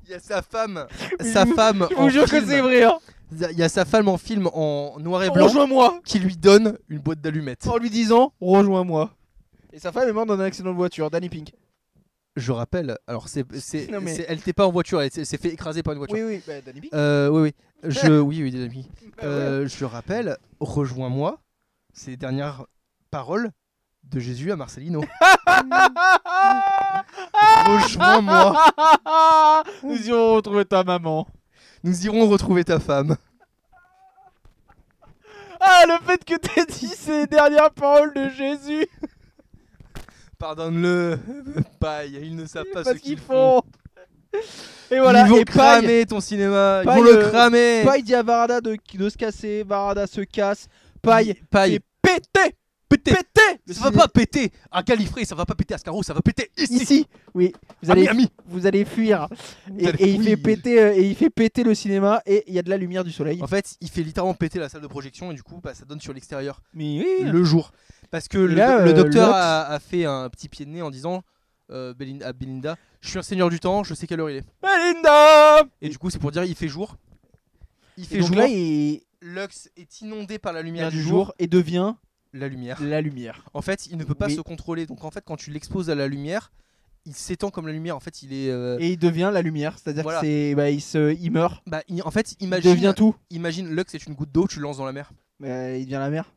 Il y a sa femme. Oui, Sa femme. Je vous jure que c'est vrai. Hein. Il y a sa femme en film en noir et blanc Rejoins-moi qui lui donne une boîte d'allumettes. en lui disant rejoins-moi. Et sa femme est morte dans un accident de voiture. Danny Pink. Je rappelle, alors Non, mais- elle n'était pas en voiture, elle s'est fait écraser par une voiture. Oui, bah, Danny Pink. Oui. Oui, des amis. Je rappelle, rejoins-moi, c'est les dernières paroles de Jésus à Marcelino. Rejoins-moi, Nous irons retrouver ta maman. nous irons retrouver ta femme. Ah, le fait que t'aies dit ces dernières paroles de Jésus. Pardonne-le, paille, ils ne savent pas ce Parce qu'ils qu'ils font. font. Et voilà, Ils vont et Paille, cramer ton cinéma, ils Paille, vont le cramer. Paille dit à Varada de se casser, Varada se casse, Paille Paille, fait péter, péter. le Ça va ciné- pas péter à Gallifrey, ça va pas péter à Scarrow, ça va péter ici. ici. Oui, vous À allez, Miami. vous allez fuir. Et, allez- et il oui. fait péter, et il fait péter le cinéma et il y a de la lumière du soleil. En fait, il fait littéralement péter la salle de projection et du coup, ça donne sur l'extérieur. Mais oui. Le jour. Parce que le, là, le docteur Lux- a fait un petit pied de nez en disant à Belinda, je suis un seigneur du temps, je sais quelle heure il est. Belinda. Et du coup, c'est pour dire il fait jour. Il Et fait donc jour. là, il Lux est inondé par la lumière vient du du jour. jour et devient La lumière. la lumière. En fait, il ne peut pas Oui. se contrôler. Donc en fait, quand tu l'exposes à la lumière, il s'étend comme la lumière. En fait, il est. Et il devient la lumière, c'est-à-dire Voilà. que il meurt. En fait, Il devient tout. imagine Lux est une goutte d'eau, tu le lances dans la mer. Il devient la mer.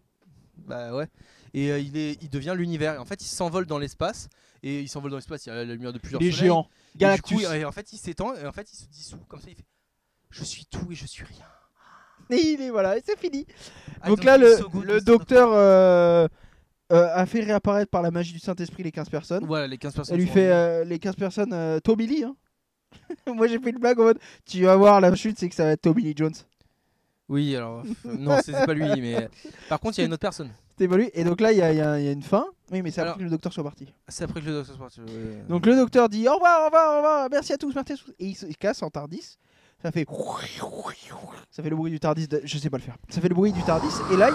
Bah ouais. Et il devient l'univers. Et en fait, il s'envole dans l'espace. Et il s'envole dans l'espace. Il y a la lumiire de plusieurs Les soleils. géants. Et Galactus. du coup, en fait, il s'étend et en fait, il se dissout. Comme ça, il fait je suis tout et je suis rien. Et il est voilà, et c'est fini. I Donc don't là, feel so good, le Mr. docteur a fait réapparaître par la magie du Saint-Esprit les 15 personnes. Voilà, les 15 personnes. Elle lui sont fait revenues. les 15 personnes Tommy Lee. Hein. Moi j'ai fait une blague en mode tu vas voir la chute, c'est que ça va être Tommy Lee Jones. Oui, alors. Non, c'est pas lui. Mais par contre, il y a une autre personne. C'était pas lui. Et donc là, il y a une fin. Oui, mais c'est après Alors- que le docteur soit parti. C'est après que le docteur soit parti. Donc le docteur dit au revoir, au revoir, au revoir, merci à tous, merci à tous. Et il se casse en Tardis. Ça fait le bruit du Tardis. Je sais pas le faire. Ça fait le bruit du Tardis. Et là,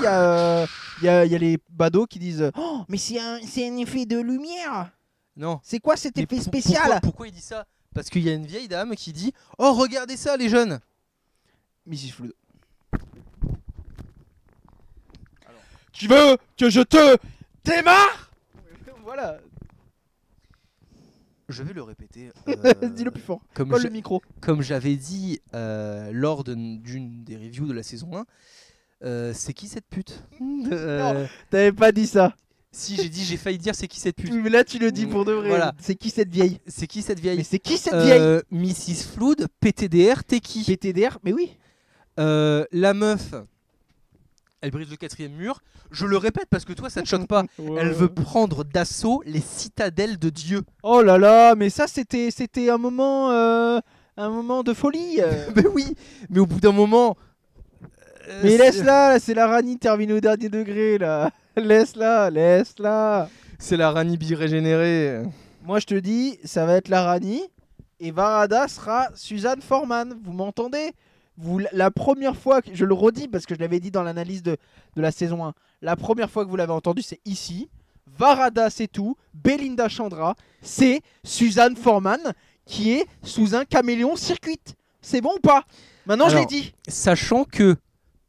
il y a les badauds qui disent oh, mais c'est un effet de lumière. Non. C'est quoi cet Mais effet spécial pourquoi il dit ça? Parce qu'il y a une vieille dame qui dit oh, regardez ça, les jeunes. Mrs. Flood. Tu veux que je te démarre? Voilà. Je vais le répéter. Dis-le plus fort. Comme Colle je- le micro. Comme j'avais dit lors d'une des reviews de la saison 1, c'est qui cette pute? T'avais pas dit ça. Si, j'ai failli dire c'est qui cette pute. Mais là, tu le dis pour de vrai. Voilà. C'est qui cette vieille? C'est qui cette vieille? Mais c'est qui cette vieille? Mrs. Flood, PTDR, t'es qui? PTDR, mais oui. La meuf, elle brise le 4ème mur. Je le répète parce que toi ça te choque pas. Elle veut prendre d'assaut les citadelles de Dieu. Oh là là, mais ça c'était un moment de folie. Mais oui, mais au bout d'un moment. Mais c'est- laisse-la, là, c'est la Rani terminée au dernier degré là. Laisse-la. C'est la Rani bi-régénérée. Moi je te dis, ça va être la Rani et Varada sera Suzanne Foreman. Vous m'entendez? La première fois, je le redis parce que je l'avais dit dans l'analyse de la saison 1, la première fois que vous l'avez entendu, c'est ici. Varada, c'est tout. Belinda Chandra, c'est Suzanne Foreman qui est sous un caméléon circuit. C'est bon ou pas? Maintenant, je l'ai Alors, dit. Sachant que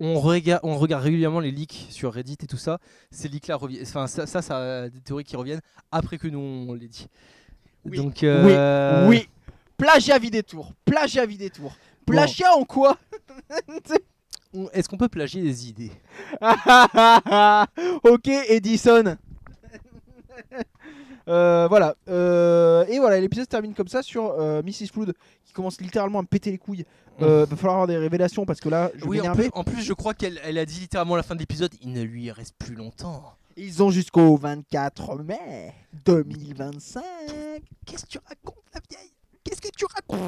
on regarde régulièrement les leaks sur Reddit et tout ça, ces leaks là reviennent. Enfin, ça a des théories qui reviennent après que nous on les dit. Oui. Donc, Oui. Plagiat vide tour. Plagiat en quoi? Est-ce qu'on peut plagier des idées? Ok, Edison. Voilà. Et voilà, l'épisode se termine comme ça sur Mrs. Flood qui commence littéralement à me péter les couilles. Va falloir avoir des révélations parce que là, je vais Oui, m'énerver. en plus, je crois qu'elle a dit littéralement à la fin de l'épisode, il ne lui reste plus longtemps. Ils ont jusqu'au 24 mai 2025. Qu'est-ce que tu racontes, la vieille? Qu'est-ce que tu racontes?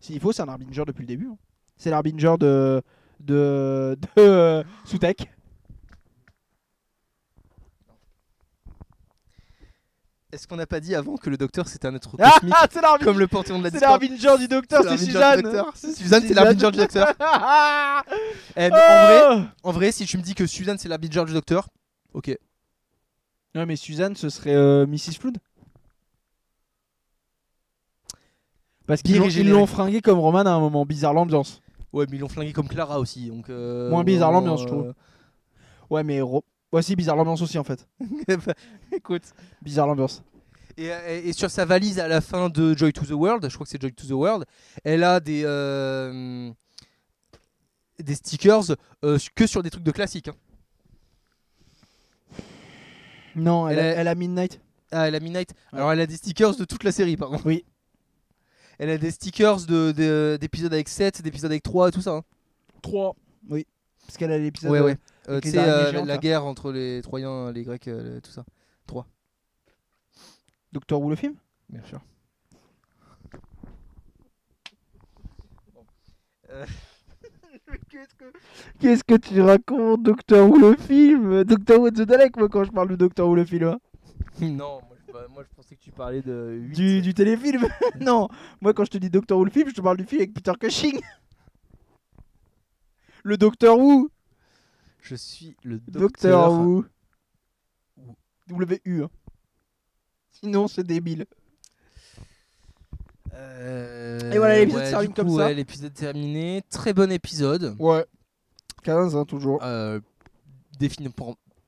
S'il faut, c'est un Harbinger depuis le début. Hein. C'est l'Harbinger de Soutek. Est-ce qu'on n'a pas dit avant que le docteur c'était un être cosmique c'est l'arbitre. comme le panthéon de la C'est discorde? l'Harbinger du docteur, c'est Suzanne. Suzanne, c'est l'Harbinger du docteur. Eh, Oh en vrai, si tu me dis que Suzanne c'est l'Harbinger du docteur, ok. Non mais Suzanne, ce serait Mrs. Flood. Parce qu'ils l'ont fringué comme Roman à un moment. Bizarre l'ambiance. Ouais, mais ils l'ont flingué comme Clara aussi, donc. Moins bizarre l'ambiance, je trouve. Ouais, mais ouais, si, bizarre l'ambiance aussi en fait. Écoute. Bizarre l'ambiance. Et sur sa valise à la fin de Joy to the World, je crois que c'est Joy to the World, elle a des stickers que sur des trucs de classique. Hein. Non, elle a Midnight. Ah, elle a Midnight. Alors elle a des stickers de toute la série, pardon. Oui. Elle a des stickers d'épisodes avec 7, d'épisodes avec 3 et tout ça. Hein. 3. Oui. Parce qu'elle a l'épisode. Ouais. Tu sais, la guerre entre les Troyens, les Grecs, tout ça. 3. Doctor Who le film? Bien sûr. Qu'est-ce que tu racontes, Doctor Who le film? Doctor Who the Dalek, moi, quand je parle de Doctor Who le film. Hein. Non, moi je pensais que tu parlais de 8. Du téléfilm. Non, moi quand je te dis Doctor Who le film, je te parle du film avec Peter Cushing. Le Doctor Who. Je suis le Doctor Who. W-U. Hein. Sinon, c'est débile. Et voilà, l'épisode se termine comme ça. Ouais, l'épisode terminé. Très bon épisode. Ouais. 15, hein, toujours.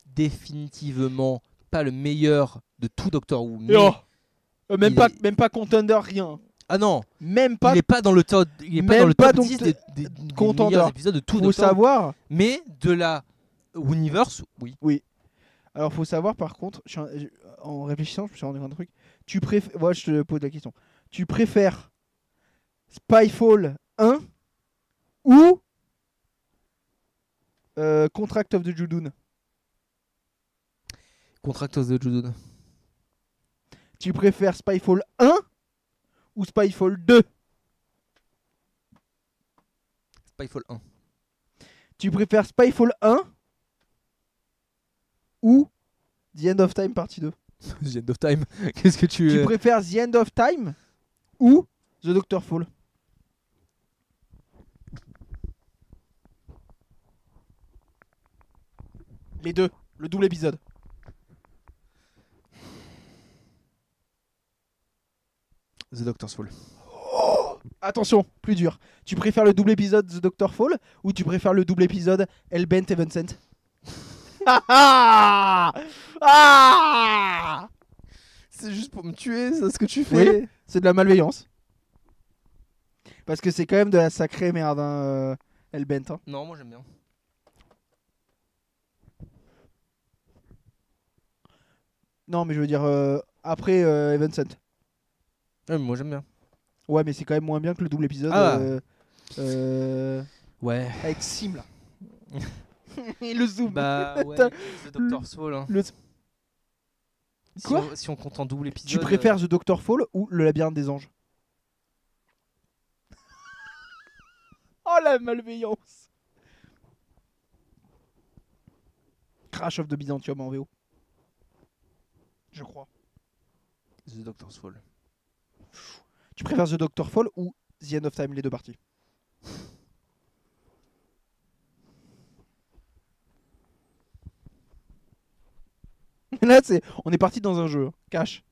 Définitivement pas le meilleur de tout Doctor Who. Mais même pas Contender, rien. Ah non, même pas. Il est pas dans le top. Il est pas dans le top 10 des meilleurs épisodes de tout faut Doctor Who. Savoir. Mais de la Universe, oui. Oui. Alors faut savoir par contre, en réfléchissant, je me suis rendu compte d'un truc. Tu préfères. Moi, je te pose la question. Tu préfères Spyfall 1 ou Contract of the Judoon? Contract of the Judoon. Tu préfères Spyfall 1 ou Spyfall 2? Spyfall 1. Tu préfères Spyfall 1 ou The End of Time partie 2? The End of Time. Qu'est-ce que tu préfères The End of Time ou The Doctor Fall? Les deux, le double épisode. The Doctor's Fall. Oh, attention, plus dur. Tu préfères le double épisode The Doctor Fall ou tu préfères le double épisode Hellbent et Vincent? C'est juste pour me tuer, c'est ce que tu fais. Oui, c'est de la malveillance. Parce que c'est quand même de la sacrée merde, hein, Hellbent. Hein. Non, moi j'aime bien. Non, mais je veux dire, après Vincent. Ouais, mais moi j'aime bien. Ouais, mais c'est quand même moins bien que le double épisode. Ouais. Avec Sim là. Et le zoom. Bah ouais, The Doctor's Fall. Hein. Quoi si on compte en double épisode. Tu préfères The Doctor Fall ou le labyrinthe des anges? Oh la malveillance. Crash of the Byzantium en VO. Je crois. The Doctor's Fall. Tu préfères The Doctor Fall ou The End of Time, les deux parties? Là, on est parti dans un jeu. Cash.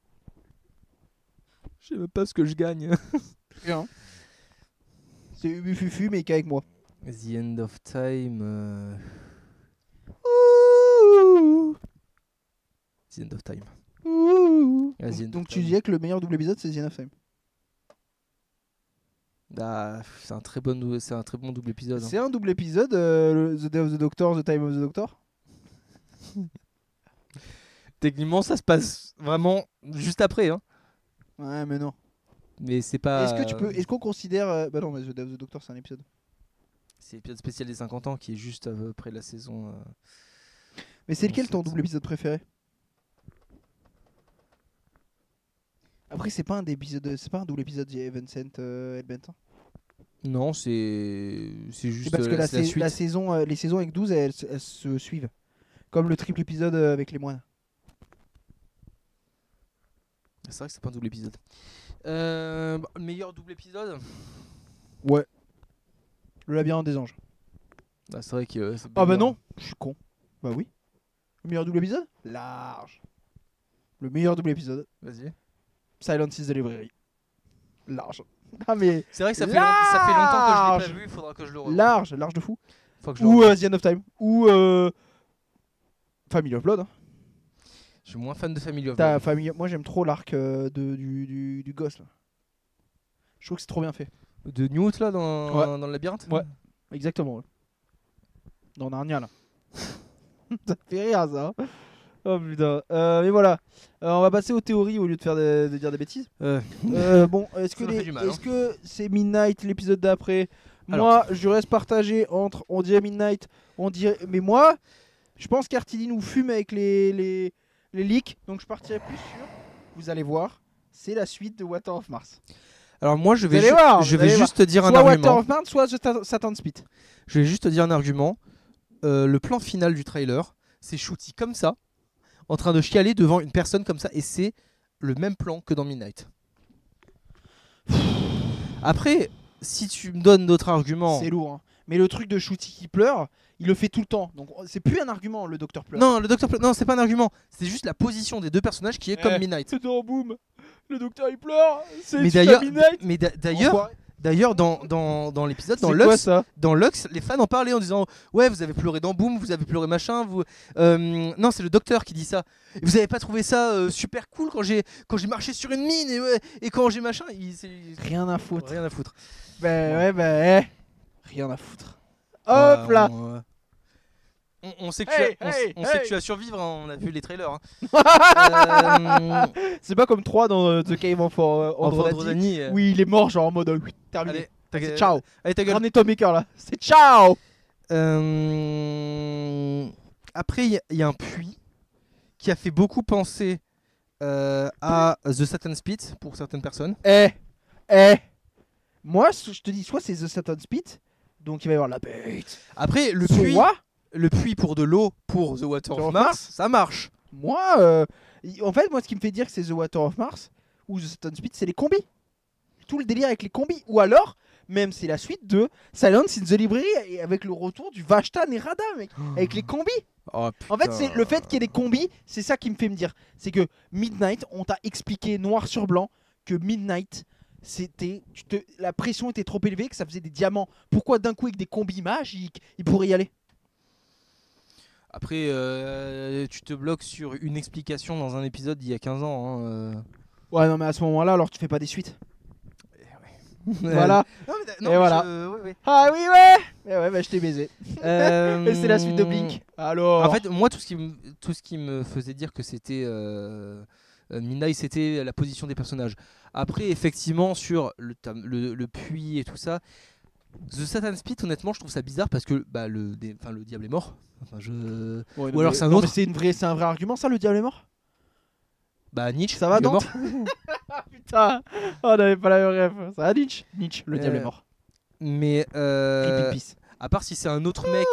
Je sais même pas ce que je gagne. Bien. C'est Ubu Fufu, mais qu'avec moi. The End of Time. Ouh. The End of Time. Ouh. Yeah, Donc tu disais que le meilleur double épisode, c'est The End of Time. Ah, c'est un très bon double épisode. C'est un double épisode, The Day of the Doctor, The Time of the Doctor. Techniquement, ça se passe vraiment juste après. Hein. Ouais, mais non. Mais c'est pas. Est-ce qu'on considère. Bah non, mais The Day of the Doctor, c'est un épisode. C'est l'épisode spécial des 50 ans qui est juste après la saison. Mais c'est lequel ton double épisode préféré? Après, c'est pas un double épisode The Vincent Hellbent. Non, c'est juste. parce que la suite. les saisons avec 12, elles se suivent. Comme le triple épisode avec les moines. C'est vrai que c'est pas un double épisode. Meilleur double épisode. Ouais. Le labyrinthe des anges. Ah, c'est vrai que. Ah bah non, je suis con. Bah oui. Le meilleur double épisode? Large. Le meilleur double épisode. Vas-y. Silence is the Library. Large. Ah mais C'est vrai que ça fait longtemps que je l'ai pas vu, il faudra que je le revoie. large de fou. Faut que je le Ou revoie. The End of Time. Ou Family of Blood. Hein. Je suis moins fan de Family of T'as Blood. Family... Moi j'aime trop l'arc du gosse là. Je trouve que c'est trop bien fait. De Newt là dans le labyrinthe. Ouais. Exactement. Ouais. Dans Narnia là. Ça fait rire ça. Hein. Oh putain. Mais voilà. On va passer aux théories au lieu de faire de dire des bêtises. Bon, est-ce Ça me fait du mal, est-ce que c'est Midnight l'épisode d'après? Alors. Moi, je reste partagé entre on dirait Midnight, on dirait. Mais moi, je pense qu'Artili nous fume avec les leaks, donc je partirai plus sur. Vous allez voir, c'est la suite de Water of Mars. Alors moi je vais, Vous allez voir, je vous vais allez juste te dire un Soit Water argument. of Mars, soit The Saturn Spit. Je vais juste te dire un argument. Le plan final du trailer, c'est Shooty comme ça, en train de chialer devant une personne comme ça, et c'est le même plan que dans Midnight. Après, si tu me donnes d'autres arguments... C'est lourd, hein. Mais le truc de Shooty qui pleure, il le fait tout le temps. Donc c'est plus un argument, le docteur pleure. Non, le docteur non, c'est pas un argument. C'est juste la position des deux personnages qui est comme Midnight. Non, boum. Le docteur il pleure. C'est Mais d'ailleurs, d'ailleurs dans l'épisode, dans C'est quoi Lux, ça? dans Lux, les fans en parlaient en disant ouais, vous avez pleuré dans Boom, vous avez pleuré machin, vous. Non, c'est le docteur qui dit ça. Et vous avez pas trouvé ça super cool quand j'ai marché sur une mine et quand j'ai machin, Rien à foutre. rien à foutre. Rien à foutre. Hop là. On sait que Hey, on sait que hey. tu vas survivre, hein, on a vu les trailers. Hein. C'est pas comme 3 dans The Cave of Andromeda. Andromeda. Oui, il est mort, genre en mode terminé. Allez, C'est ciao. Allez, ta gueule. Ramenez ton maker là. C'est ciao. Après, il y a un puits qui a fait beaucoup penser à The Saturn Spit pour certaines personnes. Moi, je te dis, soit c'est The Saturn Spit, donc il va y avoir la bête. Après, Soit, le puits pour de l'eau pour The Water of Mars, ça marche. moi, en fait, moi, ce qui me fait dire que c'est The Water of Mars ou The Saturn Spit, c'est les combis. Tout le délire avec les combis. Ou alors, même c'est la suite de Silence in the Library et avec le retour du Vashta Nerada, mec. Avec les combis. Oh, En fait, c'est le fait qu'il y ait des combis, c'est ça qui me fait me dire. C'est que Midnight, on t'a expliqué noir sur blanc que Midnight, la pression était trop élevée, que ça faisait des diamants. Pourquoi d'un coup avec des combis magiques, il pourrait y aller? Après, tu te bloques sur une explication dans un épisode d'il y a 15 ans. Hein, Ouais, non, mais à ce moment-là, alors tu fais pas des suites. Voilà. Non, Et voilà. ouais. Ah oui, ouais. Eh ouais, bah je t'ai baisé. Euh, Et c'est la suite de Blink. Alors. En fait, moi, tout ce qui me faisait dire que c'était Midnight, c'était la position des personnages. Après, effectivement, sur le puits et tout ça, The Saturn Spit, honnêtement, je trouve ça bizarre parce que le diable est mort. Enfin, Ouais, ou alors c'est un non, autre. mais c'est un vrai argument, ça, le diable est mort. Nietzsche, Ça va, il est Dante? mort. Putain, on n'avait pas la même rêve. Ça va, Nietzsche, le diable est mort. Mais Rip in peace. à part si c'est un autre mec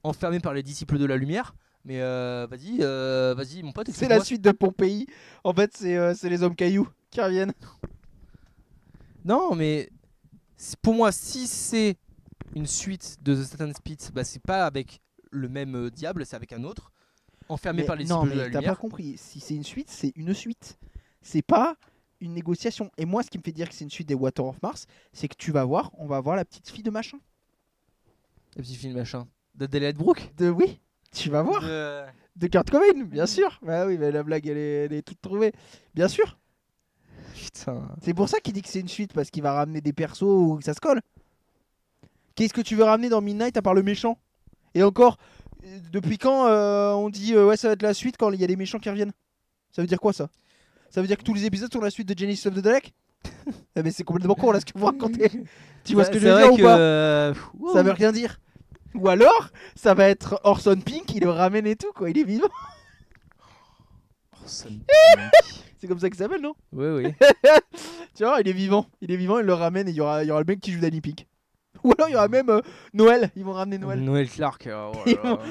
enfermé par les disciples de la lumière, mais vas-y, mon pote. C'est la suite de Pompéi. En fait, c'est les hommes cailloux qui reviennent. Non, mais pour moi, si c'est une suite de The Saturn Spit, c'est pas avec le même diable, c'est avec un autre, enfermé par les non, disciples de la mais t'as lumière. pas compris. Si c'est une suite, c'est une suite. C'est pas une négociation. Et moi, ce qui me fait dire que c'est une suite des Water of Mars, c'est que on va voir la petite fille de machin. Le petit film machin. De Daylight Brook. Oui, tu vas voir. De Kurt Cobain, bien sûr. Bah oui, mais la blague, elle est toute trouvée. Bien sûr. Putain. C'est pour ça qu'il dit que c'est une suite, parce qu'il va ramener des persos où ça se colle. Qu'est-ce que tu veux ramener dans Midnight à part le méchant? Et encore, depuis quand on dit ouais, ça va être la suite quand il y a des méchants qui reviennent? Ça veut dire quoi ça? Ça veut dire que tous les épisodes sont la suite de Genesis of the Dalek? Mais c'est complètement con là ce que vous racontez. Tu vois ce que je veux dire ou pas? Ça veut rien dire. Ou alors, ça va être Orson Pink, il le ramène et tout quoi, il est vivant. C'est comme ça qu'il s'appelle, non? Oui. Tu vois, il est vivant, il le ramène et il y aura le mec qui joue Danny Pink. Ou alors il y aura même Noël. Ils vont ramener Noël. Noël Clark.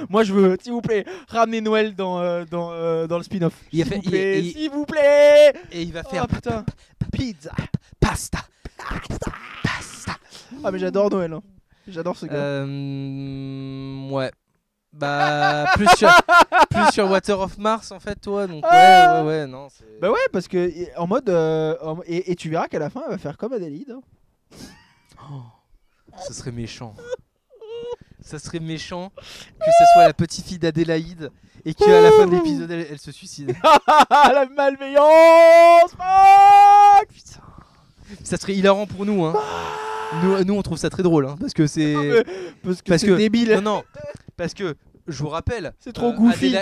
Moi je veux, s'il vous plaît, ramener Noël dans le spin-off. Il a S'il fait- vous plaît, il- s'il vous plaît. Et il va Oh faire putain. pizza, pasta, pasta. Ah mais j'adore Noël. Hein. J'adore ce gars. Ouais. Bah plus sur Water of Mars en fait toi donc Ah ouais non c'est Bah ouais, parce que en mode et tu verras qu'à la fin elle va faire comme Adélaïde. Hein. ça serait méchant. Ça serait méchant que ce soit la petite fille d'Adélaïde et qu'à la fin de l'épisode elle se suicide. La malveillance. Fuck. Putain. Ça serait hilarant pour nous hein. Nous on trouve ça très drôle hein, parce que c'est Parce que parce c'est que débile. non parce que je vous rappelle C'est trop goofy.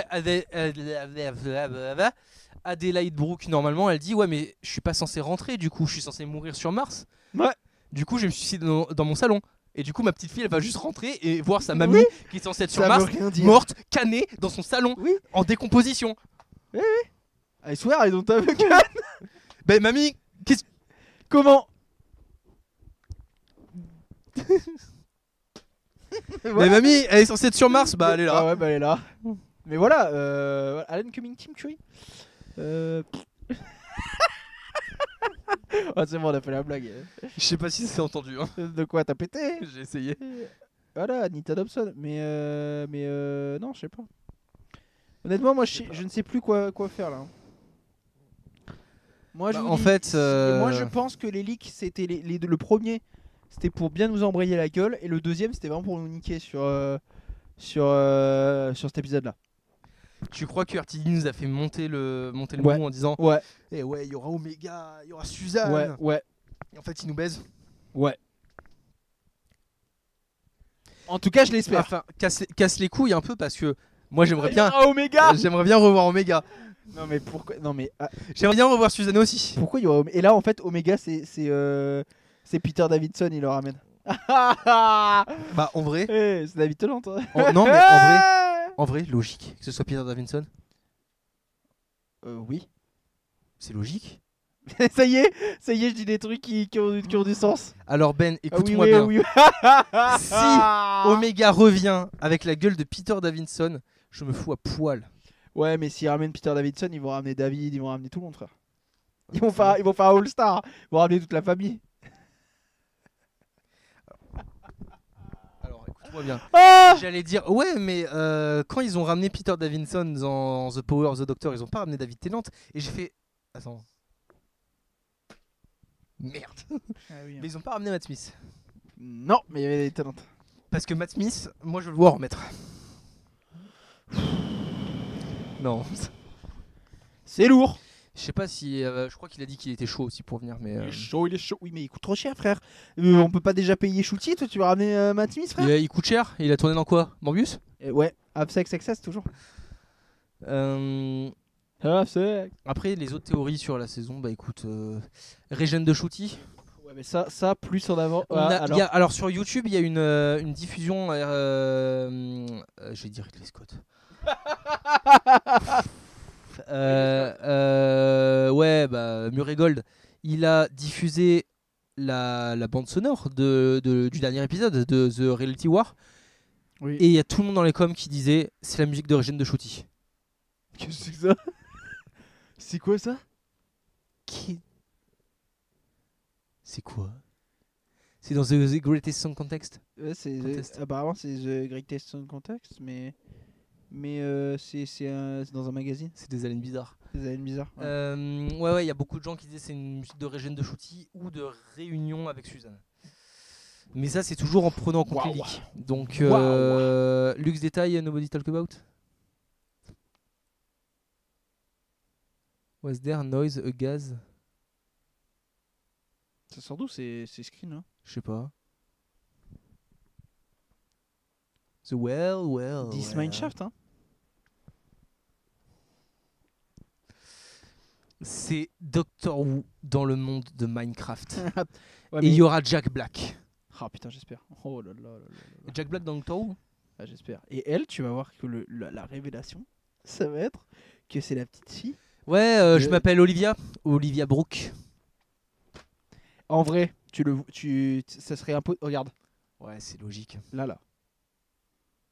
Adélaïde Brooke normalement elle dit ouais mais je suis pas censé rentrer du coup je suis censé mourir sur Mars. Ouais. Du coup je me suicide dans mon salon et du coup ma petite fille elle va juste rentrer et voir sa mamie Oui. qui est censée être sur Ça Mars veut rien dire. morte canée dans son salon Oui. en décomposition. I swear, ils ont ta Ben mamie qu'est-ce Comment Mais mamie elle est censée être sur Mars bah elle est là. Ah ouais, bah elle est là. Mais voilà, Alan Cumming, Tim Curry. Ah, c'est bon, on a fait la blague. Je sais pas si c'est entendu hein. De quoi t'as pété? J'ai essayé. Voilà, Anita Dobson. Mais non, je sais pas. Honnêtement, moi, je ne sais plus quoi faire là. Moi, je Bah, vous en dis, fait, moi, je pense que les leaks, c'était le premier, c'était pour bien nous embrayer la gueule, et le deuxième, c'était vraiment pour nous niquer sur cet épisode-là. Tu crois que RTD nous a fait monter le Ouais. mou en disant Ouais, eh ouais il y aura Omega, il y aura Suzanne. ouais. Et en fait il nous baise. En tout cas, je l'espère. Enfin casse les couilles un peu parce que moi j'aimerais Il y bien aura Omega. j'aimerais bien revoir Omega. Non mais pourquoi? Non mais J'aimerais bien revoir Suzanne aussi. pourquoi il y aura Omega? Et là, en fait, Omega, c'est Peter Davidson, il le ramène. Bah en vrai c'est David Tennant. Hein. non mais en vrai logique que ce soit Peter Davidson. Oui. C'est logique. ça y est, je dis des trucs qui ont du sens. Alors Ben Ah oui, écoute-moi oui, bien. oui. Si Omega revient avec la gueule de Peter Davidson, je me fous à poil. Ouais, mais s'ils ramènent Peter Davidson, ils vont ramener David, ils vont ramener tout le monde, frère. Ils vont faire un All-Star. Ils vont ramener toute la famille. Alors écoute-moi bien. Ah J'allais dire, ouais, mais quand ils ont ramené Peter Davidson dans The Power of the Doctor, ils ont pas ramené David Tennant. Et j'ai fait. Attends. Merde. Mais ils ont pas ramené Matt Smith. Non, mais il y avait des talents. Parce que Matt Smith, moi je veux le voir en maître. Non. C'est lourd. Je sais pas si. Je crois qu'il a dit qu'il était chaud aussi pour venir, mais. Il est chaud. Oui, mais il coûte trop cher, frère. On peut pas déjà payer Shooty, toi tu vas ramener Matt Smith, frère. Il coûte cher. Il a tourné dans quoi Morbius Ouais, Absex Access toujours. Après, les autres théories sur la saison, bah écoute. Régène de Shooty. Ouais, mais ça plus en avant. Alors sur YouTube, il y a une diffusion. Je vais dire Ridley Scott. Ouais, bah Murray Gold, il a diffusé la bande sonore du dernier épisode de The Reality War. Oui. Et il y a tout le monde dans les coms qui disait c'est la musique de Régène de Shooty. Qu'est-ce que c'est que ça? C'est quoi ça? C'est quoi? C'est dans The Greatest Song Contest. Ouais, apparemment c'est The Greatest Song Contest, mais c'est dans un magazine. C'est des aliens bizarres. Des aliens bizarres. Ouais, il y a beaucoup de gens qui disaient c'est une musique de Régène de Shooty ou de réunion avec Suzanne. Mais ça, c'est toujours en prenant en compte les leaks. Donc, Luxe Détail, Nobody Talk About. Was there noise, a gas? Ça sort d'où c'est screen hein? Je sais pas. The well. This Mineshaft hein? C'est Doctor Who dans le monde de Minecraft. Ouais, Et il y aura Jack Black. Ah putain, j'espère. Oh là là là là. Jack Black dans Doctor Who? Ah, j'espère. Et elle, tu vas voir que la révélation, ça va être que c'est la petite fille. Ouais, je m'appelle Olivia Brooke. En vrai, ça serait un peu. Regarde, Ouais, c'est logique. Là.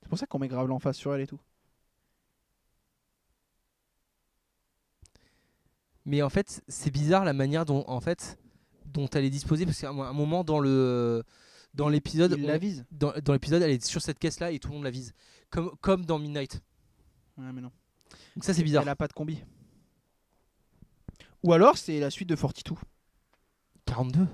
C'est pour ça qu'on met grave l'emphase sur elle et tout. Mais en fait, c'est bizarre la manière dont elle est disposée, parce qu'à un moment dans l'épisode, Il la vise. dans l'épisode, elle est sur cette caisse-là et tout le monde la vise, comme dans Midnight. Ouais, mais non. Donc ça, c'est bizarre. Elle a pas de combi. Ou alors c'est la suite de 42. 42.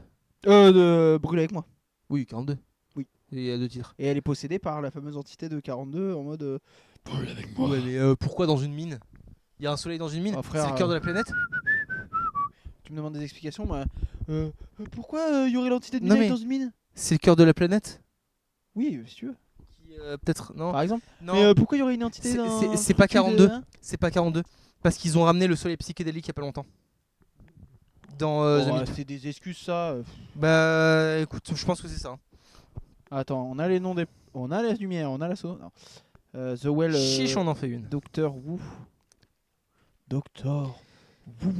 De Brûle avec moi. Oui, 42. Oui. Et il y a 2 titres. Et elle est possédée par la fameuse entité de 42 en mode Brûle avec moi. Ouais, mais pourquoi dans une mine? Il y a un soleil dans une mine? Oh, frère, c'est le cœur de la planète? Tu me demandes des explications, bah, pourquoi il y aurait l'entité de Non, Midnight mais- dans une mine? C'est le cœur de la planète? Oui, si tu veux. Peut-être, non. Par exemple. Non, Mais pourquoi il y aurait une entité C'est- dans c'est pas truc de- 42. c'est pas 42. Parce qu'ils ont ramené le soleil psychédélique il y a pas longtemps. Dans The Oh, Myth. c'est des excuses ça. Bah écoute, je pense que c'est ça. Attends, on a les noms des. On a la lumière, on a l'assaut. Non. The Well. Chiche, on en fait une. Docteur Wu. Docteur. Wu.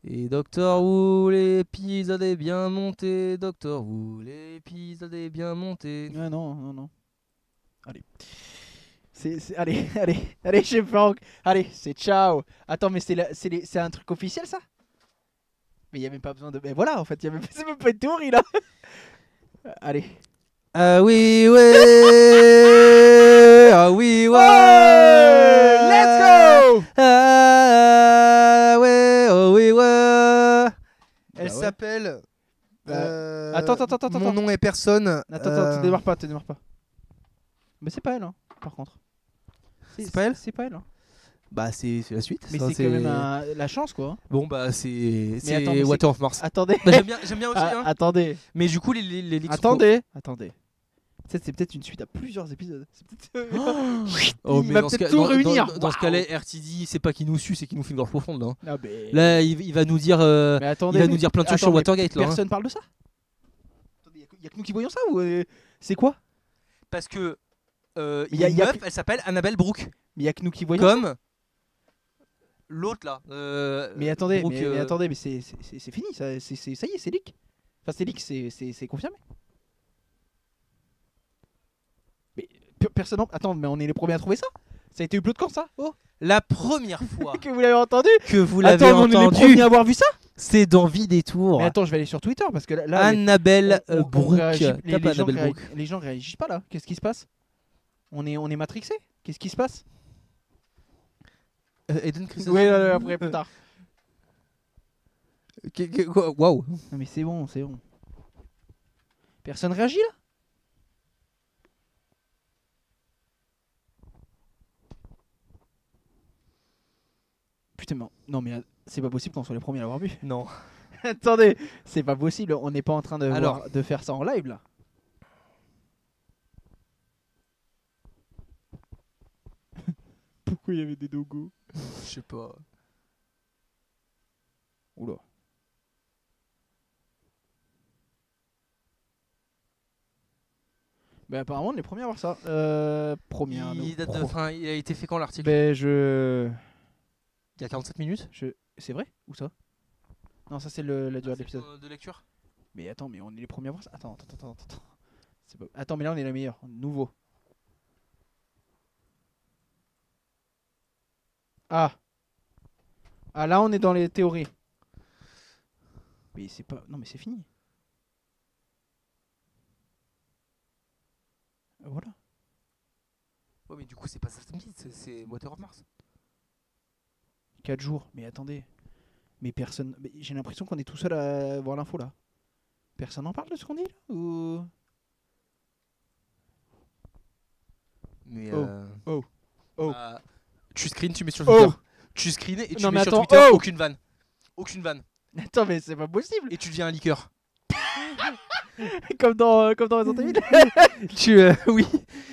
Et Doctor Who, l'épisode est bien monté. Doctor Who, l'épisode est bien monté. Ouais, non. Allez. Allez, chez Franck. Allez, c'est ciao. Attends, mais c'est un truc officiel ça? Mais il y a même pas besoin de. Mais voilà, en fait, c'est même pas une théorie là. Allez. Ah oui, ouais. Ah oui, ouais. Let's go. Ah ouais, oh oui, ouais. Elle Bah ouais. s'appelle. Attends. Mon nom est personne. Attends, te démarre pas. Mais c'est pas elle, hein, par contre. C'est pas elle? C'est pas elle. Hein. Bah c'est la suite. Mais ça, c'est quand même la chance, quoi. Bon bah c'est attends, mais Water of Mars. Attendez. Bah, j'aime bien aussi. Ah, Hein. attendez. Mais du coup les leaks sont Attendez. C'est peut-être une suite à plusieurs épisodes. C'est peut-être. Oh, Il mais va dans ce peut-être cas- tout dans- réunir. Dans ce Waouh. cas-là, RTD, c'est pas qu'il nous suce, c'est qu'il nous fait une gorge profonde. Là, Ah, mais... là il va nous dire, mais il attendez. va nous dire plein de trucs sur Attends, mais Watergate. Là, hein. Personne parle de ça. Attendez, y a que nous qui voyons ça ou c'est quoi? Parce que Il y a une y a meuf, elle s'appelle Annabelle Brooke, Mais y a que nous qui voyons ça. comme l'autre là. Mais attendez, Brooke, mais attendez, mais c'est fini, ça y est, c'est leak. Enfin, c'est leak, c'est confirmé. Mais personne. Attends, mais on est les premiers à trouver ça. Ça a été upload quand ça? Oh, La première fois que vous l'avez entendu? que vous l'avez Attends, mais on est les entendu, premiers à avoir vu ça. c'est dans Vidétour. Mais attends, je vais aller sur Twitter parce que là Annabelle on Brooke. réagit- Tape Annabelle Brooke. les gens réagissent pas là. Qu'est-ce qui se passe? On est matrixé. Qu'est-ce qui se passe? Eden Christensen. Oui, après plus tard. Waouh. Non mais c'est bon. Personne réagit là? Putain, non mais c'est pas possible qu'on soit les premiers à l'avoir vu. Non. Attendez, c'est pas possible, on n'est pas en train de, Alors. de faire ça en live là. Pourquoi il y avait des dogos? Je sais pas. Oula. Bah apparemment on est les premiers à voir ça. Premier. Il date de fin, il a été fait quand l'article? Ben Il y a 47 minutes. C'est vrai? Où ça? Non, ça c'est la durée de l'épisode. De lecture. Mais attends, mais on est les premiers à voir ça. Attends. C'est pas... Attends, mais là on est les meilleurs. Nouveau. Ah. Ah là on est dans les théories. Mais c'est pas... Non mais c'est fini. Voilà. Ouais, mais du coup, c'est pas ça, c'est Water of Mars. 4 jours. Mais attendez. Mais personne... mais j'ai l'impression qu'on est tout seul à voir l'info là. Personne n'en parle de ce qu'on dit là ou... Mais Oh. bah, tu screens, tu mets sur Oh. Twitter. Tu screens et tu Non, mais mets sur attends, Twitter. oh. Aucune vanne. Aucune vanne. Attends mais c'est pas possible. Et tu deviens un leaker. comme dans Resident Evil. Oui,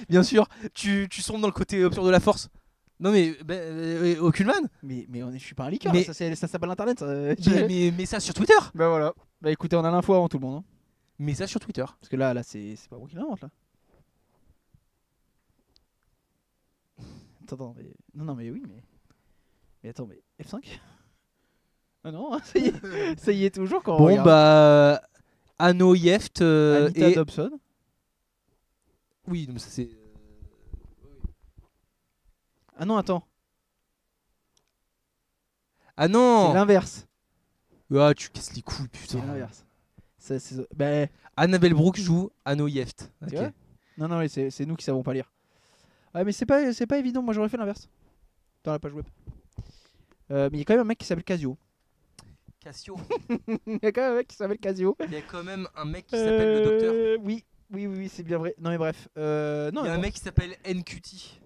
bien sûr. Tu sombres dans le côté obscur de la force. Non mais aucune vanne. mais je suis pas un leaker. Mais- Ça s'appelle internet. Ça. Mais ça sur Twitter. Bah voilà. Bah écoutez, on a l'info avant tout le monde. Hein. Mais ça sur Twitter. Parce que là c'est pas moi qui l'invente là. Attends, mais... Non mais oui mais attends mais F5. Ah non, ça y est toujours quand on Bon regarde. bah Anno Yeft Anita et Dobson. oui, donc ça c'est Ah non, attends, ah c'est non. l'inverse. Ah, tu casses les couilles, C'est putain. l'inverse. Bah, Annabelle Brooks joue Anno Yeft. tu Ok. vois. Non, non, oui, c'est nous qui savons pas lire. Ah, mais c'est pas évident. Moi, j'aurais fait l'inverse dans la page web. Mais il y a quand même un mec qui s'appelle Casio. Cassio. Il y a quand même un mec qui s'appelle Casio. Il y a quand même un mec qui s'appelle le docteur. Oui, oui, oui, oui, c'est bien vrai. Non, mais bref. Non, Il y a mais un bon. mec qui s'appelle NQT.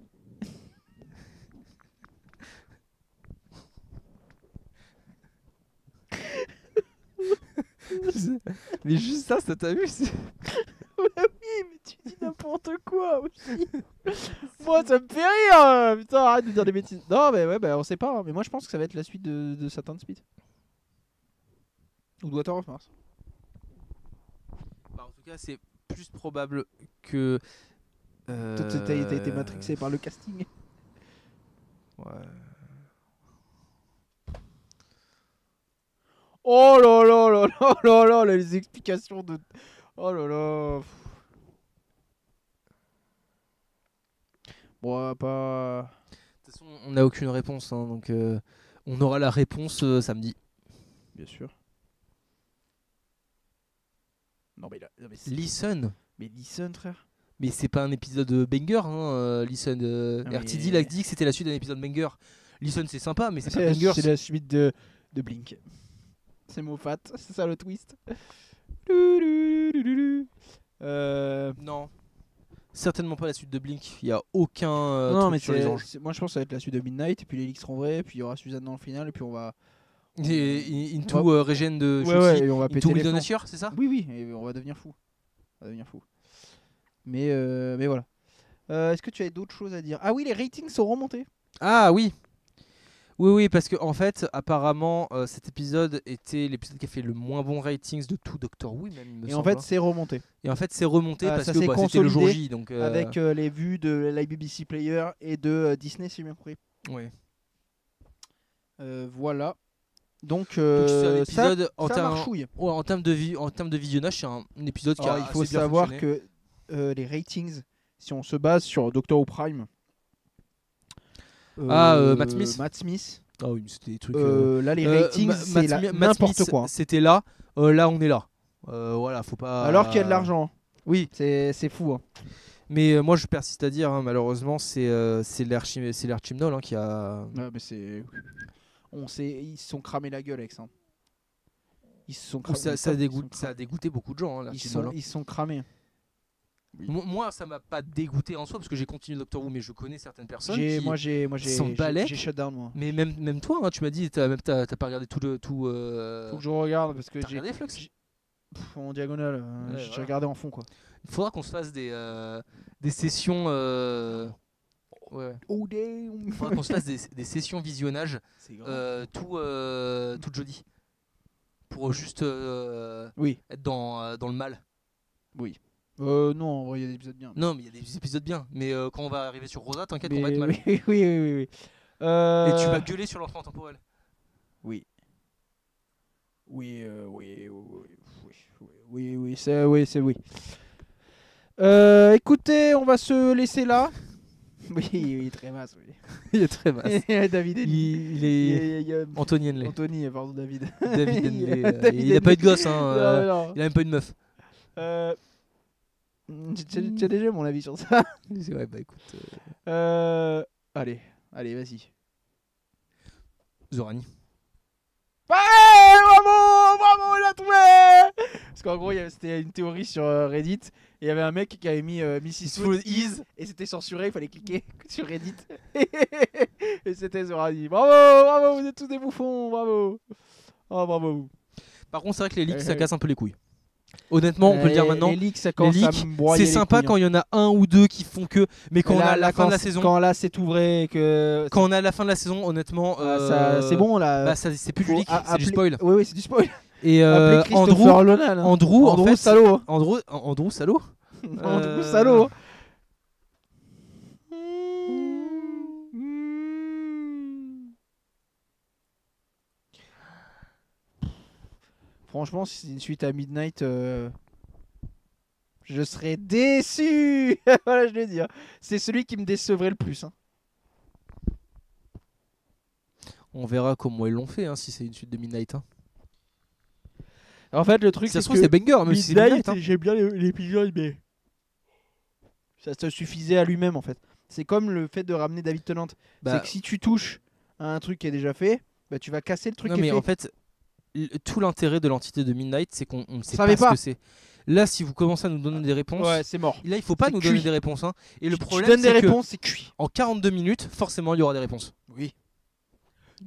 Mais juste ça t'a vu Oui, mais tu dis n'importe quoi aussi. Moi, ça me fait rire. Putain, arrête de dire des bêtises. Non, mais ouais, bah, on sait pas. Hein. Mais moi, je pense que ça va être la suite de Satan Speed. Ou Daughter of Mars. Bah, en tout cas, c'est plus probable que. Toi, t'as été matrixé par le casting. Ouais. Oh là là là là là là, là, les explications de. Oh là là. Bon, pas. De toute façon, on n'a aucune réponse, hein, donc on aura la réponse samedi. Bien sûr. Non, mais là. Non, Listen. mais listen, frère. Mais c'est pas un épisode banger, hein, Listen. Ah, mais- RTD l'a dit que c'était la suite d'un épisode banger. Listen, c'est sympa, mais c'est pas C'est banger. c'est la suite de Blink. C'est Moffat, c'est ça le twist. Non. Certainement pas la suite de Blink. Il y a aucun non, truc mais sur les anges. moi je pense que ça va être la suite de Midnight, et puis les leaks seront vrais, et puis il y aura Suzanne dans le final, et puis on va. Et Into Ouais. Regen de Ouais, Shotzi. ouais, et on va Into péter les Wilderness plombs. Year, c'est ça? Oui, oui, et on va devenir fou. On va devenir fou. Mais voilà. Est-ce que tu avais d'autres choses à dire? Ah oui, les ratings sont remontés. Ah oui. Oui, oui, parce que en fait, apparemment, cet épisode était l'épisode qui a fait le moins bon ratings de tout Doctor Who, même, il me Et en semble, fait, hein. c'est remonté. Et en fait, c'est remonté Ah, parce ça que s'est bah, c'était le jour consolidé J. Donc, avec les vues de la BBC Player et de Disney, si j'ai bien compris. ouais. Voilà. Donc, Donc c'est un épisode ça marchouille. ouais, en termes de visionnage, c'est un épisode qui Alors, a il faut assez bien savoir fonctionné. que les ratings, si on se base sur Doctor Who Prime, Matt Smith. Matt Smith, Ah oui, mais c'était des trucs. là les ratings, c'est Matt n'importe Smith, quoi. c'était là. Là, on est là. Voilà, faut pas. Alors qu'il y a de l'argent. Oui, C'est fou. Hein. mais moi je persiste à dire, hein, malheureusement, c'est l'Archimnol hein, qui a. Ouais, mais c'est. Ils se sont cramés la gueule avec ça. Ils se sont Ou cramés. ça a dégoûté beaucoup de gens, hein, l'Archimnol, hein. Ils sont cramés. Moi, ça m'a pas dégoûté en soi parce que j'ai continué Doctor Who, mais je connais certaines personnes qui. Moi sont balèques. j'ai shut down moi. Mais même toi, hein, tu m'as dit, t'as pas regardé tout. Faut que je regarde parce que T'as j'ai regardé Flux? en diagonale. Ouais, J'ai voilà. regardé en fond quoi. Il faudra qu'on se fasse des sessions. Ouais. Oh damn. Il faudra qu'on se fasse des sessions visionnage C'est grave. tout jeudi. Pour juste Oui. être dans le mal. Oui. Non, en vrai, il y a des épisodes bien. Non, mais il y a des épisodes bien. Mais quand on va arriver sur Rosa, t'inquiète, on va Mais être mal. oui, oui, oui, oui, oui. Et tu vas gueuler sur l'enfant temporel. Oui. Oui, oui, oui, c'est oui, c'est oui. Écoutez, on va se laisser là. Oui, il est très masse. Oui. Il est très masse. David Henley. Il est Il y a- Anthony Henley. Anthony, pardon, David. David Henley. David Il a pas eu de Henley. gosse, hein. Non, non. Il a même pas eu de meuf. Tu as déjà mon avis sur ça. Ouais, bah écoute. Allez, vas-y. Zorani. Bravo, il a trouvé. Parce qu'en gros, c'était une théorie sur Reddit. Et il y avait un mec qui avait mis Mrs. Food is et c'était censuré. Il fallait cliquer sur Reddit. Et c'était Zorani. Bravo, vous êtes tous des bouffons. Bravo. Oh, bravo. Par contre, c'est vrai que les leaks, ça casse un peu les couilles. Honnêtement, on peut le dire maintenant. Les leaks, ça commence à me broyer c'est les sympa couilles, quand il y en a un ou deux qui font que. Mais quand on a la fin de la saison. Quand là, c'est tout vrai. Quand on a la fin de la saison, honnêtement. C'est bon là. Bah, c'est plus du leak, c'est du spoil. Oui, c'est du spoil. Et Andrew en fait, salaud. Andrew salaud. Andrew salaud. Franchement, si c'est une suite à Midnight, je serais déçu. Voilà, je vais dire. C'est celui qui me décevrait le plus. Hein. On verra comment ils l'ont fait, hein, si c'est une suite de Midnight. Hein. En fait, le truc, Si ça c'est se trouve, que c'est banger, mais si c'est Midnight, Midnight. Hein. j'aime bien l'épisode, mais ça se suffisait à lui-même en fait. C'est comme le fait de ramener David Tennant. Bah, C'est que si tu touches à un truc qui est déjà fait, bah tu vas casser le truc non, qui est mais fait. en fait, tout l'intérêt de l'entité de Midnight, c'est qu'on ne sait savait pas pas. ce que c'est. Là, si vous commencez à nous donner des réponses, Ouais, c'est mort. là, il faut pas C'est nous cuit. donner des réponses. Hein. Et le Tu problème, donnes des c'est que réponses, c'est cuit. en 42 minutes, forcément, il y aura des réponses. Oui.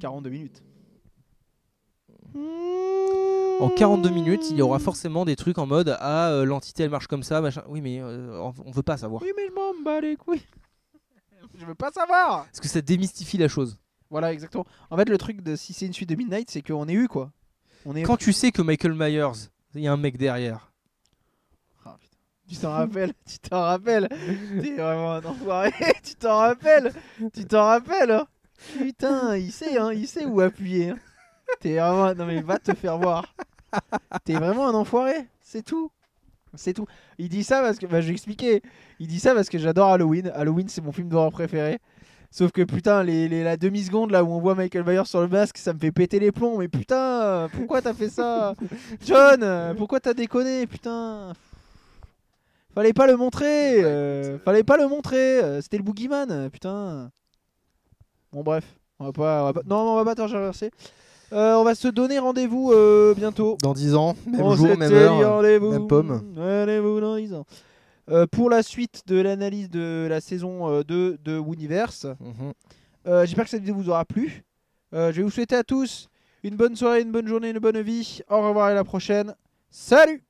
42 minutes. En 42 minutes, il y aura forcément des trucs en mode l'entité elle marche comme ça, machin. Oui, mais on veut pas savoir. Oui, mais je m'en bats les couilles. Je veux pas savoir. Parce que ça démystifie la chose. Voilà, exactement. En fait, le truc de si c'est une suite de Midnight, c'est qu'on est eu quoi. On est. Quand tu sais que Michael Myers, il y a un mec derrière. Ah, putain. Tu t'en rappelles. Tu t'en rappelles. T'es vraiment un enfoiré. Tu t'en rappelles. Tu t'en rappelles. Hein. Putain, il sait où appuyer. Hein. T'es vraiment. Non mais va te faire voir. T'es vraiment un enfoiré. C'est tout. C'est tout. Il dit ça parce que. Bah, je vais expliquer. Il dit ça parce que j'adore Halloween. Halloween, c'est mon film d'horreur préféré. Sauf que putain, la demi-seconde là où on voit Michael Myers sur le masque, ça me fait péter les plombs. Mais putain, pourquoi t'as fait ça John, pourquoi t'as déconné Putain. Fallait pas le montrer. Fallait pas le montrer. C'était le boogeyman. Putain. Bon, bref. On va pas. Non, on va pas tergiverser. On va se donner rendez-vous bientôt. Dans 10 ans, même On jour, s'était même dit heure, rendez-vous. même pomme. Rendez-vous dans 10 ans. Pour la suite de l'analyse de la saison 2 de Wooniverse. J'espère que cette vidéo vous aura plu. Je vais vous souhaiter à tous une bonne soirée, une bonne journée, une bonne vie. Au revoir et à la prochaine. Salut!